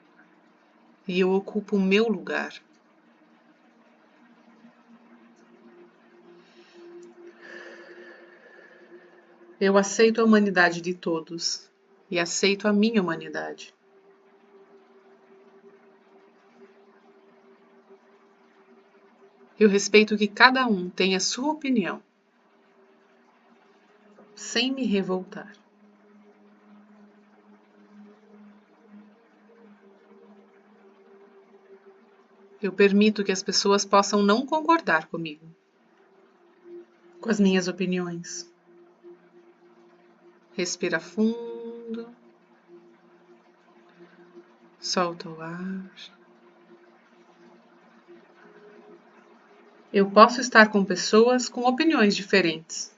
e eu ocupo o meu lugar. Eu aceito a humanidade de todos e aceito a minha humanidade. Eu respeito que cada um tenha sua opinião, sem me revoltar. Eu permito que as pessoas possam não concordar comigo, com as minhas opiniões. Respira fundo. Solta o ar. Eu posso estar com pessoas com opiniões diferentes.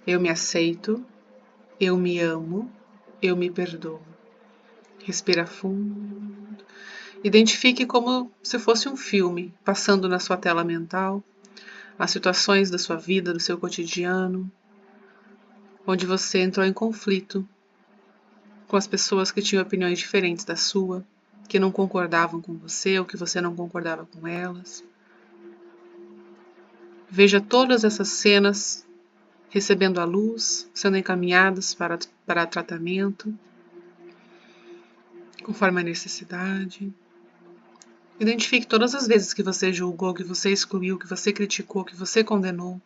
Eu me aceito, eu me amo, eu me perdoo. Respira fundo. Identifique como se fosse um filme passando na sua tela mental, as situações da sua vida, do seu cotidiano, onde você entrou em conflito com as pessoas que tinham opiniões diferentes da sua, que não concordavam com você ou que você não concordava com elas. Veja todas essas cenas recebendo a luz, sendo encaminhadas para tratamento, conforme a necessidade. Identifique todas as vezes que você julgou, que você excluiu, que você criticou, que você condenou,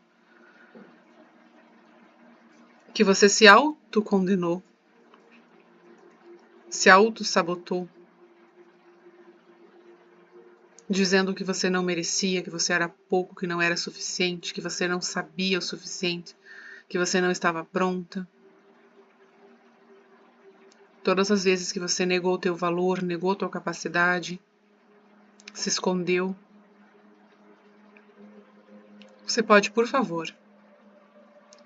que você se autocondenou, se auto-sabotou, dizendo que você não merecia, que você era pouco, que não era suficiente, que você não sabia o suficiente, que você não estava pronta. Todas as vezes que você negou o teu valor, negou a tua capacidade, se escondeu, você pode, por favor,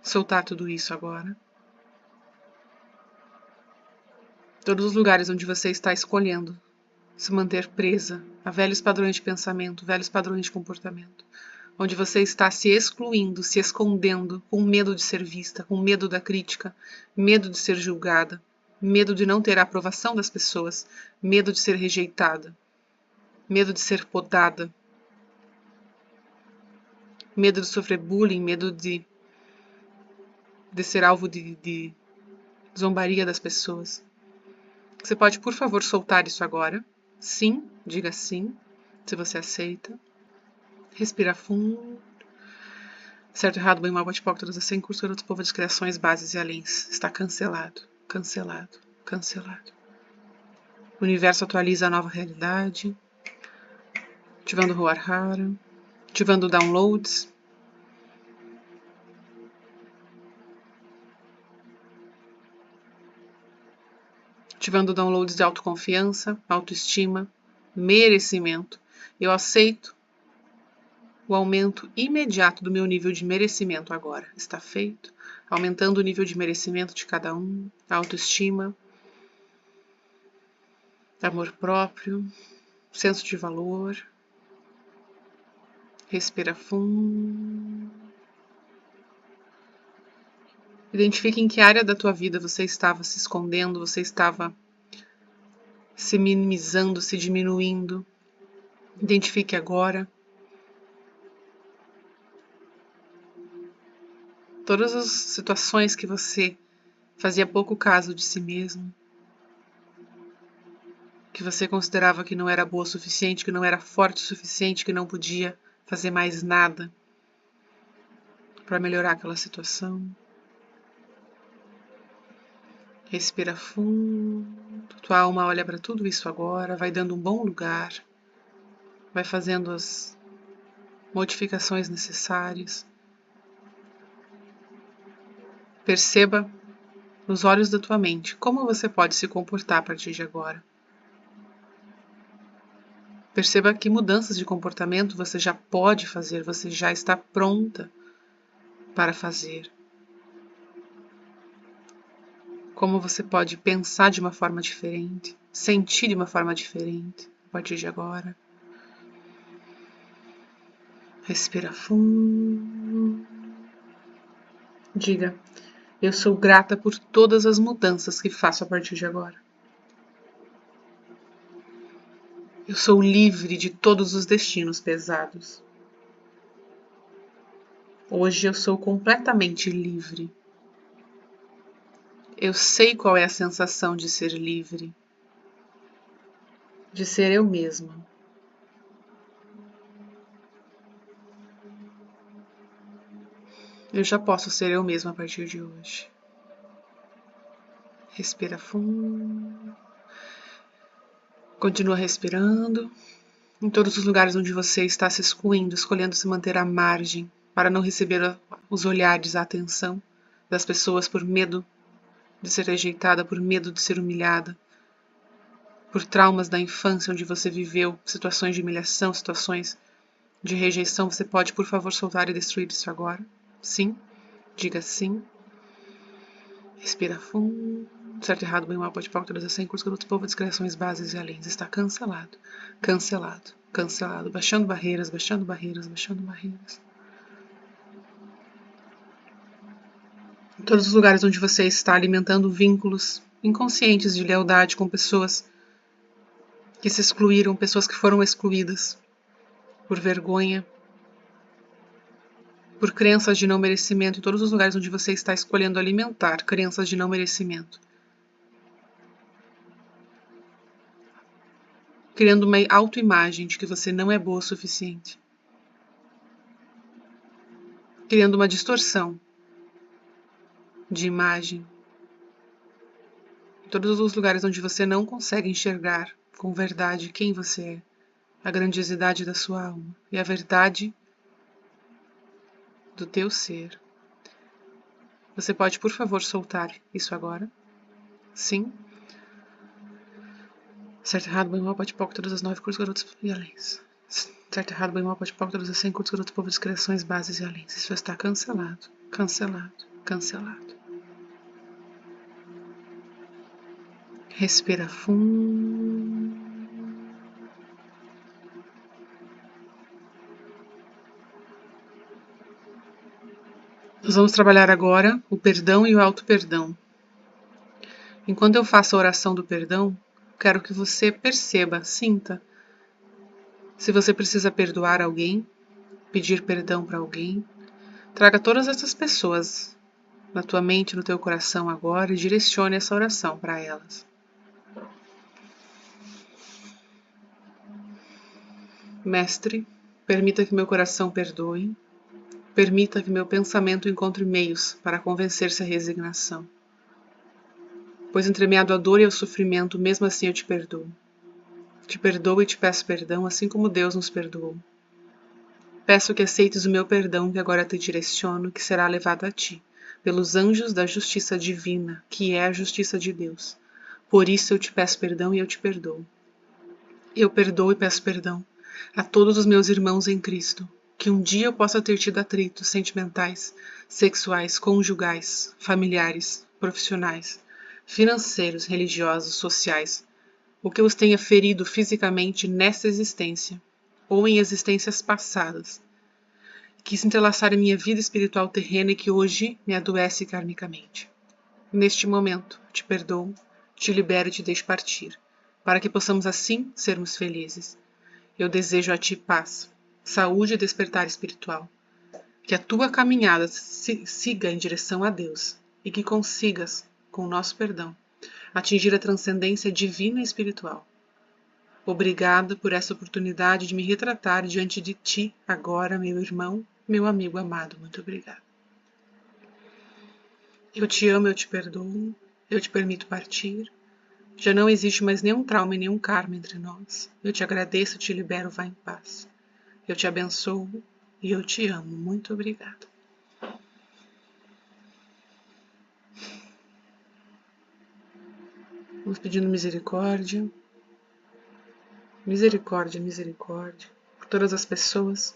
soltar tudo isso agora. Todos os lugares onde você está escolhendo se manter presa a velhos padrões de pensamento, velhos padrões de comportamento, onde você está se excluindo, se escondendo, com medo de ser vista, com medo da crítica, medo de ser julgada, medo de não ter a aprovação das pessoas, medo de ser rejeitada, medo de ser podada, medo de sofrer bullying, medo de ser alvo de zombaria das pessoas. Você pode, por favor, soltar isso agora? Sim, diga sim, se você aceita. Respira fundo. Certo, errado, bem, mal, bate-papo, todas as 100 cursos, garotos, povo de criações, bases e alens. Está cancelado, cancelado, cancelado. O universo atualiza a nova realidade. Ativando o Ruarhara. Ativando downloads. Ativando downloads de autoconfiança, autoestima, merecimento. Eu aceito o aumento imediato do meu nível de merecimento agora. Está feito. Aumentando o nível de merecimento de cada um, autoestima, amor próprio, senso de valor. Respira fundo. Identifique em que área da tua vida você estava se escondendo, você estava se minimizando, se diminuindo. Identifique agora. Todas as situações que você fazia pouco caso de si mesmo, que você considerava que não era boa o suficiente, que não era forte o suficiente, que não podia fazer mais nada para melhorar aquela situação. Respira fundo. Tua alma olha para tudo isso agora, vai dando um bom lugar, vai fazendo as modificações necessárias. Perceba nos olhos da tua mente como você pode se comportar a partir de agora. Perceba que mudanças de comportamento você já pode fazer, você já está pronta para fazer. Como você pode pensar de uma forma diferente, sentir de uma forma diferente a partir de agora. Respira fundo. Diga, eu sou grata por todas as mudanças que faço a partir de agora. Eu sou livre de todos os destinos pesados. Hoje eu sou completamente livre. Eu sei qual é a sensação de ser livre, de ser eu mesma. Eu já posso ser eu mesma a partir de hoje. Respira fundo. Continua respirando. Em todos os lugares onde você está se excluindo, escolhendo se manter à margem, para não receber os olhares, a atenção das pessoas por medo de ser rejeitada, por medo de ser humilhada, por traumas da infância onde você viveu situações de humilhação, situações de rejeição. Você pode, por favor, soltar e destruir isso agora? Sim? Diga sim. Respira fundo. Certo, errado, bem, mal, pode falar, todas as 100 cursos, garotos, povo, discreções, bases e além. Está cancelado. Cancelado. Cancelado. Baixando barreiras, baixando barreiras, baixando barreiras. Em todos os lugares onde você está alimentando vínculos inconscientes de lealdade com pessoas que se excluíram, pessoas que foram excluídas por vergonha, por crenças de não merecimento, em todos os lugares onde você está escolhendo alimentar crenças de não merecimento. Criando uma autoimagem de que você não é boa o suficiente. Criando uma distorção de imagem. Em todos os lugares onde você não consegue enxergar com verdade quem você é, a grandiosidade da sua alma e a verdade do teu ser. Você pode, por favor, soltar isso agora? Sim? Certo, errado, bem, mal, pode pouco, todas as 9 cursos, garotos e além. Certo, errado, bem, mal, pode pouco, todas as 100 cursos, garotos, povo, discrições, bases e além. Isso está cancelado, cancelado, cancelado. Respira fundo. Nós vamos trabalhar agora o perdão e o auto-perdão. Enquanto eu faço a oração do perdão, quero que você perceba, sinta. Se você precisa perdoar alguém, pedir perdão para alguém, traga todas essas pessoas na tua mente, no teu coração agora e direcione essa oração para elas. Mestre, permita que meu coração perdoe, permita que meu pensamento encontre meios para convencer-se à resignação. Pois entremeado à dor e ao sofrimento, mesmo assim eu te perdoo. Te perdoo e te peço perdão, assim como Deus nos perdoou. Peço que aceites o meu perdão que agora te direciono, que será levado a ti, pelos anjos da justiça divina, que é a justiça de Deus. Por isso eu te peço perdão e eu te perdoo. Eu perdoo e peço perdão a todos os meus irmãos em Cristo, que um dia eu possa ter tido atritos sentimentais, sexuais, conjugais, familiares, profissionais, financeiros, religiosos, sociais, ou que eu os tenha ferido fisicamente nessa existência, ou em existências passadas, que se entrelaçaram em minha vida espiritual terrena e que hoje me adoece karmicamente. Neste momento, te perdoo, te libero e te deixo partir, para que possamos assim sermos felizes. Eu desejo a ti paz, saúde e despertar espiritual. Que a tua caminhada siga em direção a Deus e que consigas, com o nosso perdão, atingir a transcendência divina e espiritual. Obrigado por essa oportunidade de me retratar diante de ti agora, meu irmão, meu amigo amado. Muito obrigado. Eu te amo, eu te perdoo, eu te permito partir. Já não existe mais nenhum trauma e nenhum karma entre nós. Eu te agradeço, te libero, vá em paz. Eu te abençoo e eu te amo. Muito obrigada. Vamos pedindo misericórdia. Misericórdia, misericórdia. Por todas as pessoas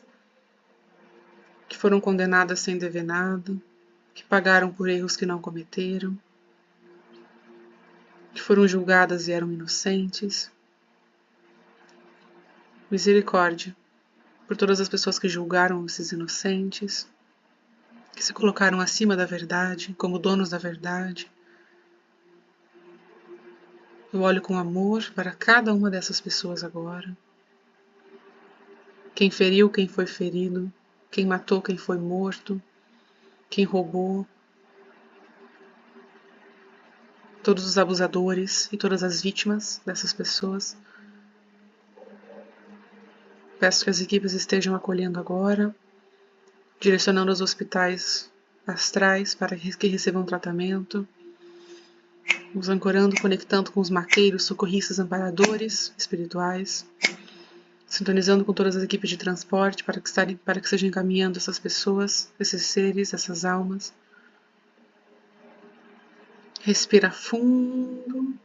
que foram condenadas sem dever nada, que pagaram por erros que não cometeram, que foram julgadas e eram inocentes. Misericórdia por todas as pessoas que julgaram esses inocentes, que se colocaram acima da verdade, como donos da verdade. Eu olho com amor para cada uma dessas pessoas agora. Quem feriu, quem foi ferido, quem matou, quem foi morto, quem roubou, todos os abusadores e todas as vítimas dessas pessoas. Peço que as equipes estejam acolhendo agora, direcionando os hospitais astrais para que recebam tratamento, nos ancorando, conectando com os maqueiros, socorristas, amparadores espirituais, sintonizando com todas as equipes de transporte para que estejam encaminhando essas pessoas, esses seres, essas almas. Respira fundo.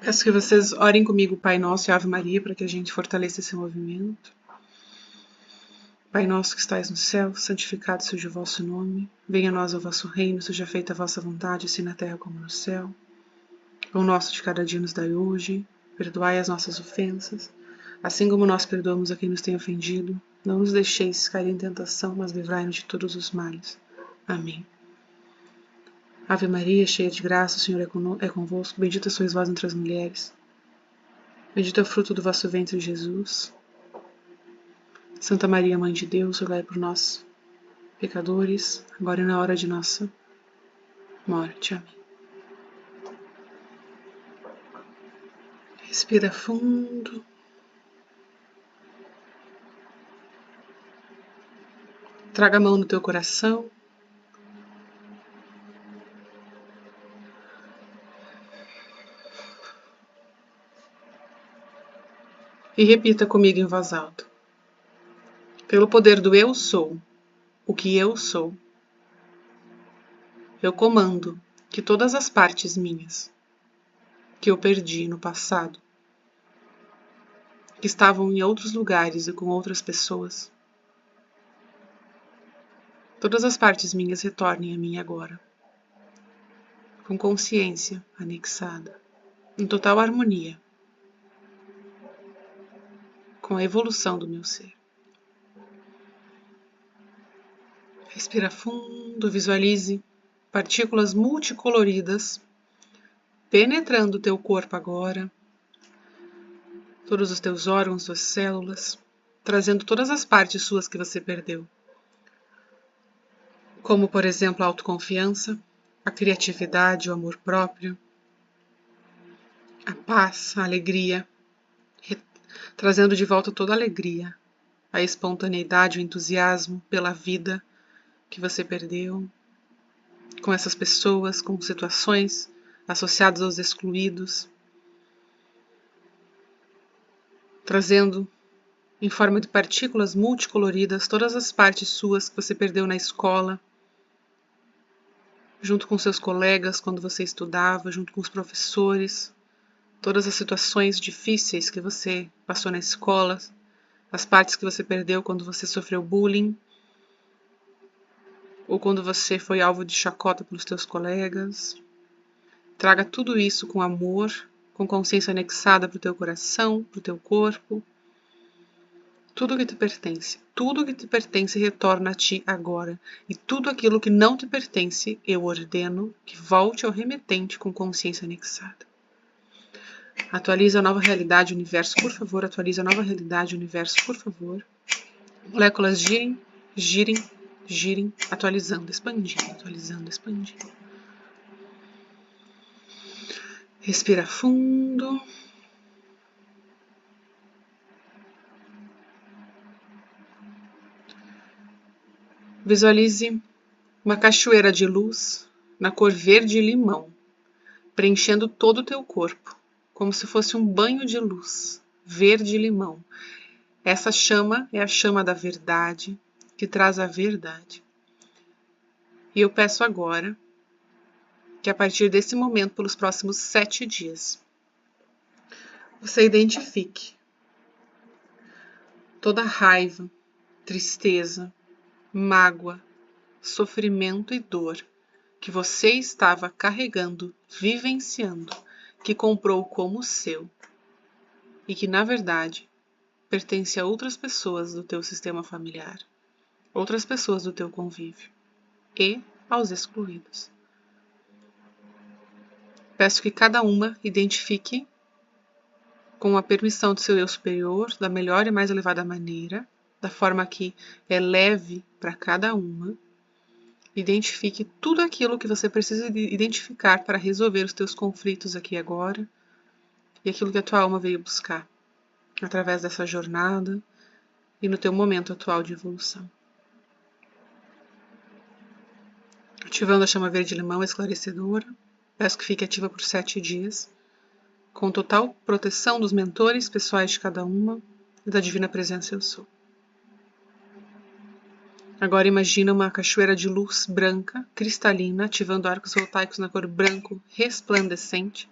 Peço que vocês orem comigo, Pai Nosso e Ave Maria, para que a gente fortaleça esse movimento. Pai nosso que estais no céu, santificado seja o vosso nome. Venha a nós o vosso reino, seja feita a vossa vontade, assim na terra como no céu. O pão nosso de cada dia nos dai hoje. Perdoai as nossas ofensas, assim como nós perdoamos a quem nos tem ofendido. Não nos deixeis cair em tentação, mas livrai-nos de todos os males. Amém. Ave Maria, cheia de graça, o Senhor é convosco. Bendita sois vós entre as mulheres. Bendito é o fruto do vosso ventre, Jesus. Santa Maria, Mãe de Deus, rogai por nós, pecadores, agora e na hora de nossa morte. Amém. Respira fundo. Traga a mão no teu coração. E repita comigo em voz alta. Pelo poder do eu sou, o que eu sou, eu comando que todas as partes minhas que eu perdi no passado, que estavam em outros lugares e com outras pessoas, todas as partes minhas retornem a mim agora, com consciência anexada, em total harmonia com a evolução do meu ser. Respira fundo, visualize partículas multicoloridas penetrando o teu corpo agora, todos os teus órgãos, suas células, trazendo todas as partes suas que você perdeu. Como, por exemplo, a autoconfiança, a criatividade, o amor próprio, a paz, a alegria, trazendo de volta toda a alegria, a espontaneidade, o entusiasmo pela vida que você perdeu, com essas pessoas, com situações associadas aos excluídos, trazendo em forma de partículas multicoloridas todas as partes suas que você perdeu na escola, junto com seus colegas quando você estudava, junto com os professores, todas as situações difíceis que você passou na escola, as partes que você perdeu quando você sofreu bullying, ou quando você foi alvo de chacota pelos teus colegas. Traga tudo isso com amor, com consciência anexada para o teu coração, para o teu corpo. Tudo que te pertence retorna a ti agora. E tudo aquilo que não te pertence, eu ordeno que volte ao remetente com consciência anexada. Atualiza a nova realidade, universo, por favor. Atualiza a nova realidade, universo, por favor. Moléculas girem, girem, girem, atualizando, expandindo, atualizando, expandindo. Respira fundo. Visualize uma cachoeira de luz na cor verde limão, preenchendo todo o teu corpo, como se fosse um banho de luz, verde limão. Essa chama é a chama da verdade, que traz a verdade. E eu peço agora que a partir desse momento, pelos próximos 7 dias, você identifique toda raiva, tristeza, mágoa, sofrimento e dor que você estava carregando, vivenciando, que comprou como seu e que, na verdade, pertence a outras pessoas do teu sistema familiar, outras pessoas do teu convívio e aos excluídos. Peço que cada uma identifique, com a permissão do seu eu superior, da melhor e mais elevada maneira, da forma que é leve para cada uma, identifique tudo aquilo que você precisa identificar para resolver os teus conflitos aqui agora e aquilo que a tua alma veio buscar através dessa jornada e no teu momento atual de evolução. Ativando a chama verde-limão esclarecedora, peço que fique ativa por 7 dias, com total proteção dos mentores pessoais de cada uma e da Divina Presença Eu Sou. Agora imagina uma cachoeira de luz branca, cristalina, ativando arcos voltaicos na cor branco resplandecente,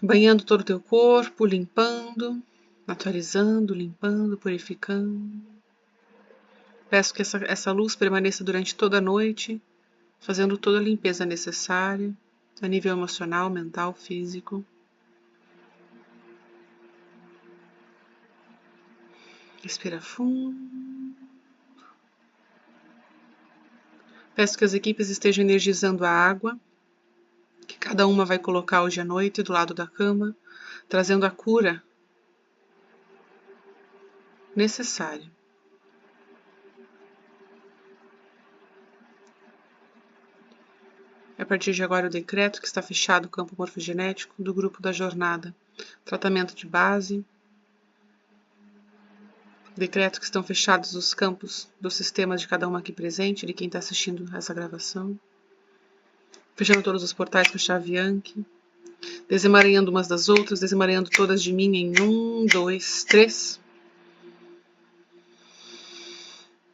banhando todo o teu corpo, limpando, atualizando, limpando, purificando. Peço que essa luz permaneça durante toda a noite, fazendo toda a limpeza necessária, a nível emocional, mental, físico. Respira fundo. Peço que as equipes estejam energizando a água, que cada uma vai colocar hoje à noite do lado da cama, trazendo a cura necessária. A partir de agora eu decreto que está fechado o campo morfogenético do grupo da jornada. Tratamento de base. Decreto que estão fechados os campos dos sistemas de cada uma aqui presente, de quem está assistindo essa gravação. Fechando todos os portais com a chave Yankee. Desemaranhando umas das outras, desemaranhando todas de mim em 1, 2, 3.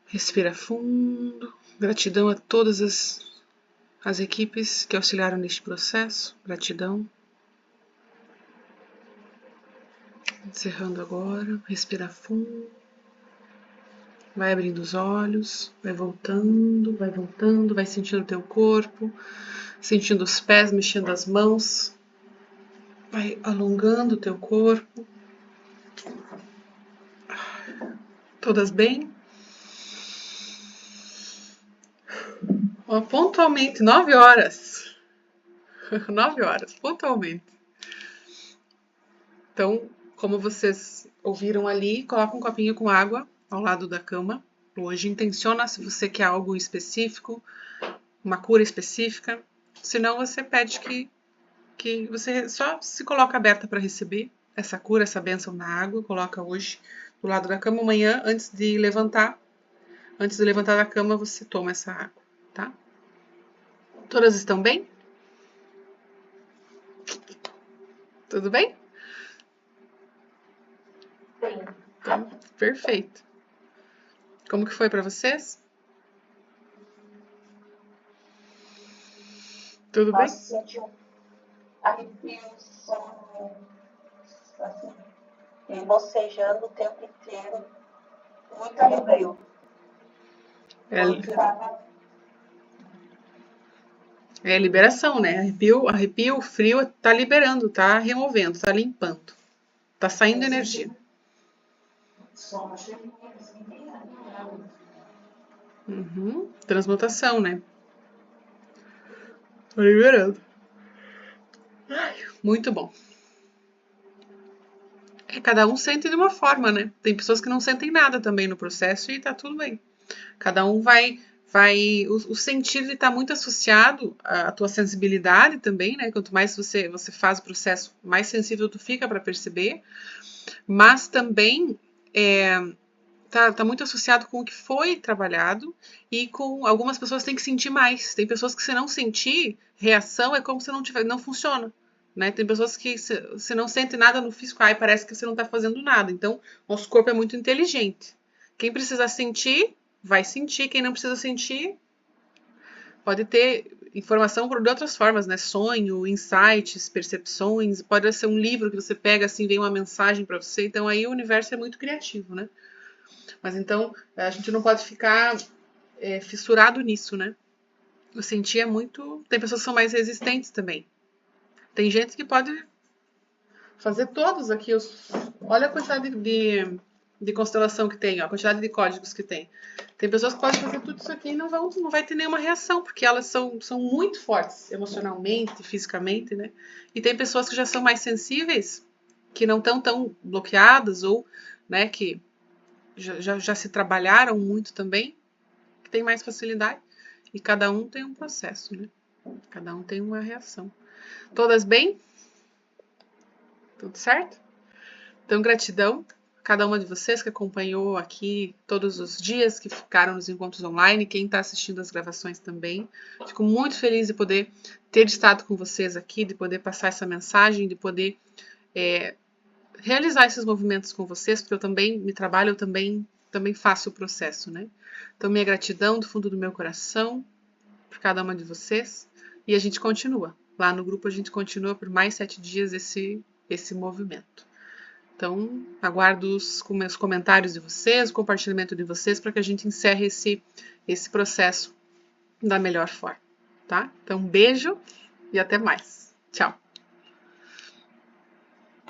Respira fundo. Gratidão a todas as equipes que auxiliaram neste processo. Gratidão. Encerrando agora. Respira fundo. Vai abrindo os olhos. Vai voltando, vai sentindo o teu corpo. Sentindo os pés, mexendo as mãos. Vai alongando o teu corpo. Todas bem? Pontualmente, 9 horas. 9 horas, pontualmente. Então, como vocês ouviram ali, coloca um copinho com água ao lado da cama. Hoje intenciona se você quer algo específico, uma cura específica. Senão você pede que você só se coloca aberta para receber essa cura, essa bênção na água. Coloca hoje do lado da cama. Amanhã, antes de levantar da cama, você toma essa água, tá? Todas estão bem? Tudo bem? Sim. Então, perfeito. Como que foi para vocês? Tudo bem? Nossa, senti arrepios, assim, bocejando o tempo inteiro. Muito arrepio. É liberação, né? Arrepio, frio, tá liberando, tá removendo, tá limpando. Tá saindo energia. Transmutação, né? Tá liberando. Muito bom. Cada um sente de uma forma, né? Tem pessoas que não sentem nada também no processo e tá tudo bem. Cada um vai o sentir está muito associado à tua sensibilidade também, né? Quanto mais você faz o processo, mais sensível tu fica para perceber. Mas também tá muito associado com o que foi trabalhado e com algumas pessoas têm que sentir mais. Tem pessoas que se não sentir reação é como se não funciona. Né? Tem pessoas que se não sente nada no físico, parece que você não está fazendo nada. Então, nosso corpo é muito inteligente. Quem precisa sentir, vai sentir. Quem não precisa sentir, pode ter informação de outras formas, né? Sonho, insights, percepções. Pode ser um livro que você pega, assim, vem uma mensagem para você. Então, aí o universo é muito criativo, né? Mas então, a gente não pode ficar fissurado nisso, né? O sentir é muito... Tem pessoas que são mais resistentes também. Tem gente que pode fazer todos aqui. Olha a quantidade de constelação que tem, ó, a quantidade de códigos que tem. Tem pessoas que podem fazer tudo isso aqui e não vai ter nenhuma reação, porque elas são muito fortes emocionalmente, fisicamente, né? E tem pessoas que já são mais sensíveis, que não estão tão bloqueadas ou, né, que já se trabalharam muito também, que tem mais facilidade. E cada um tem um processo, né? Cada um tem uma reação. Todas bem? Tudo certo? Então, gratidão a cada uma de vocês que acompanhou aqui todos os dias, que ficaram nos encontros online, quem está assistindo as gravações também. Fico muito feliz de poder ter estado com vocês aqui, de poder passar essa mensagem, de poder realizar esses movimentos com vocês, porque eu também me trabalho, eu também faço o processo, né? Então, minha gratidão do fundo do meu coração por cada uma de vocês. E a gente continua. Lá no grupo a gente continua por mais 7 dias esse movimento. Então, aguardo os comentários de vocês, o compartilhamento de vocês, para que a gente encerre esse processo da melhor forma, tá? Então, um beijo e até mais. Tchau!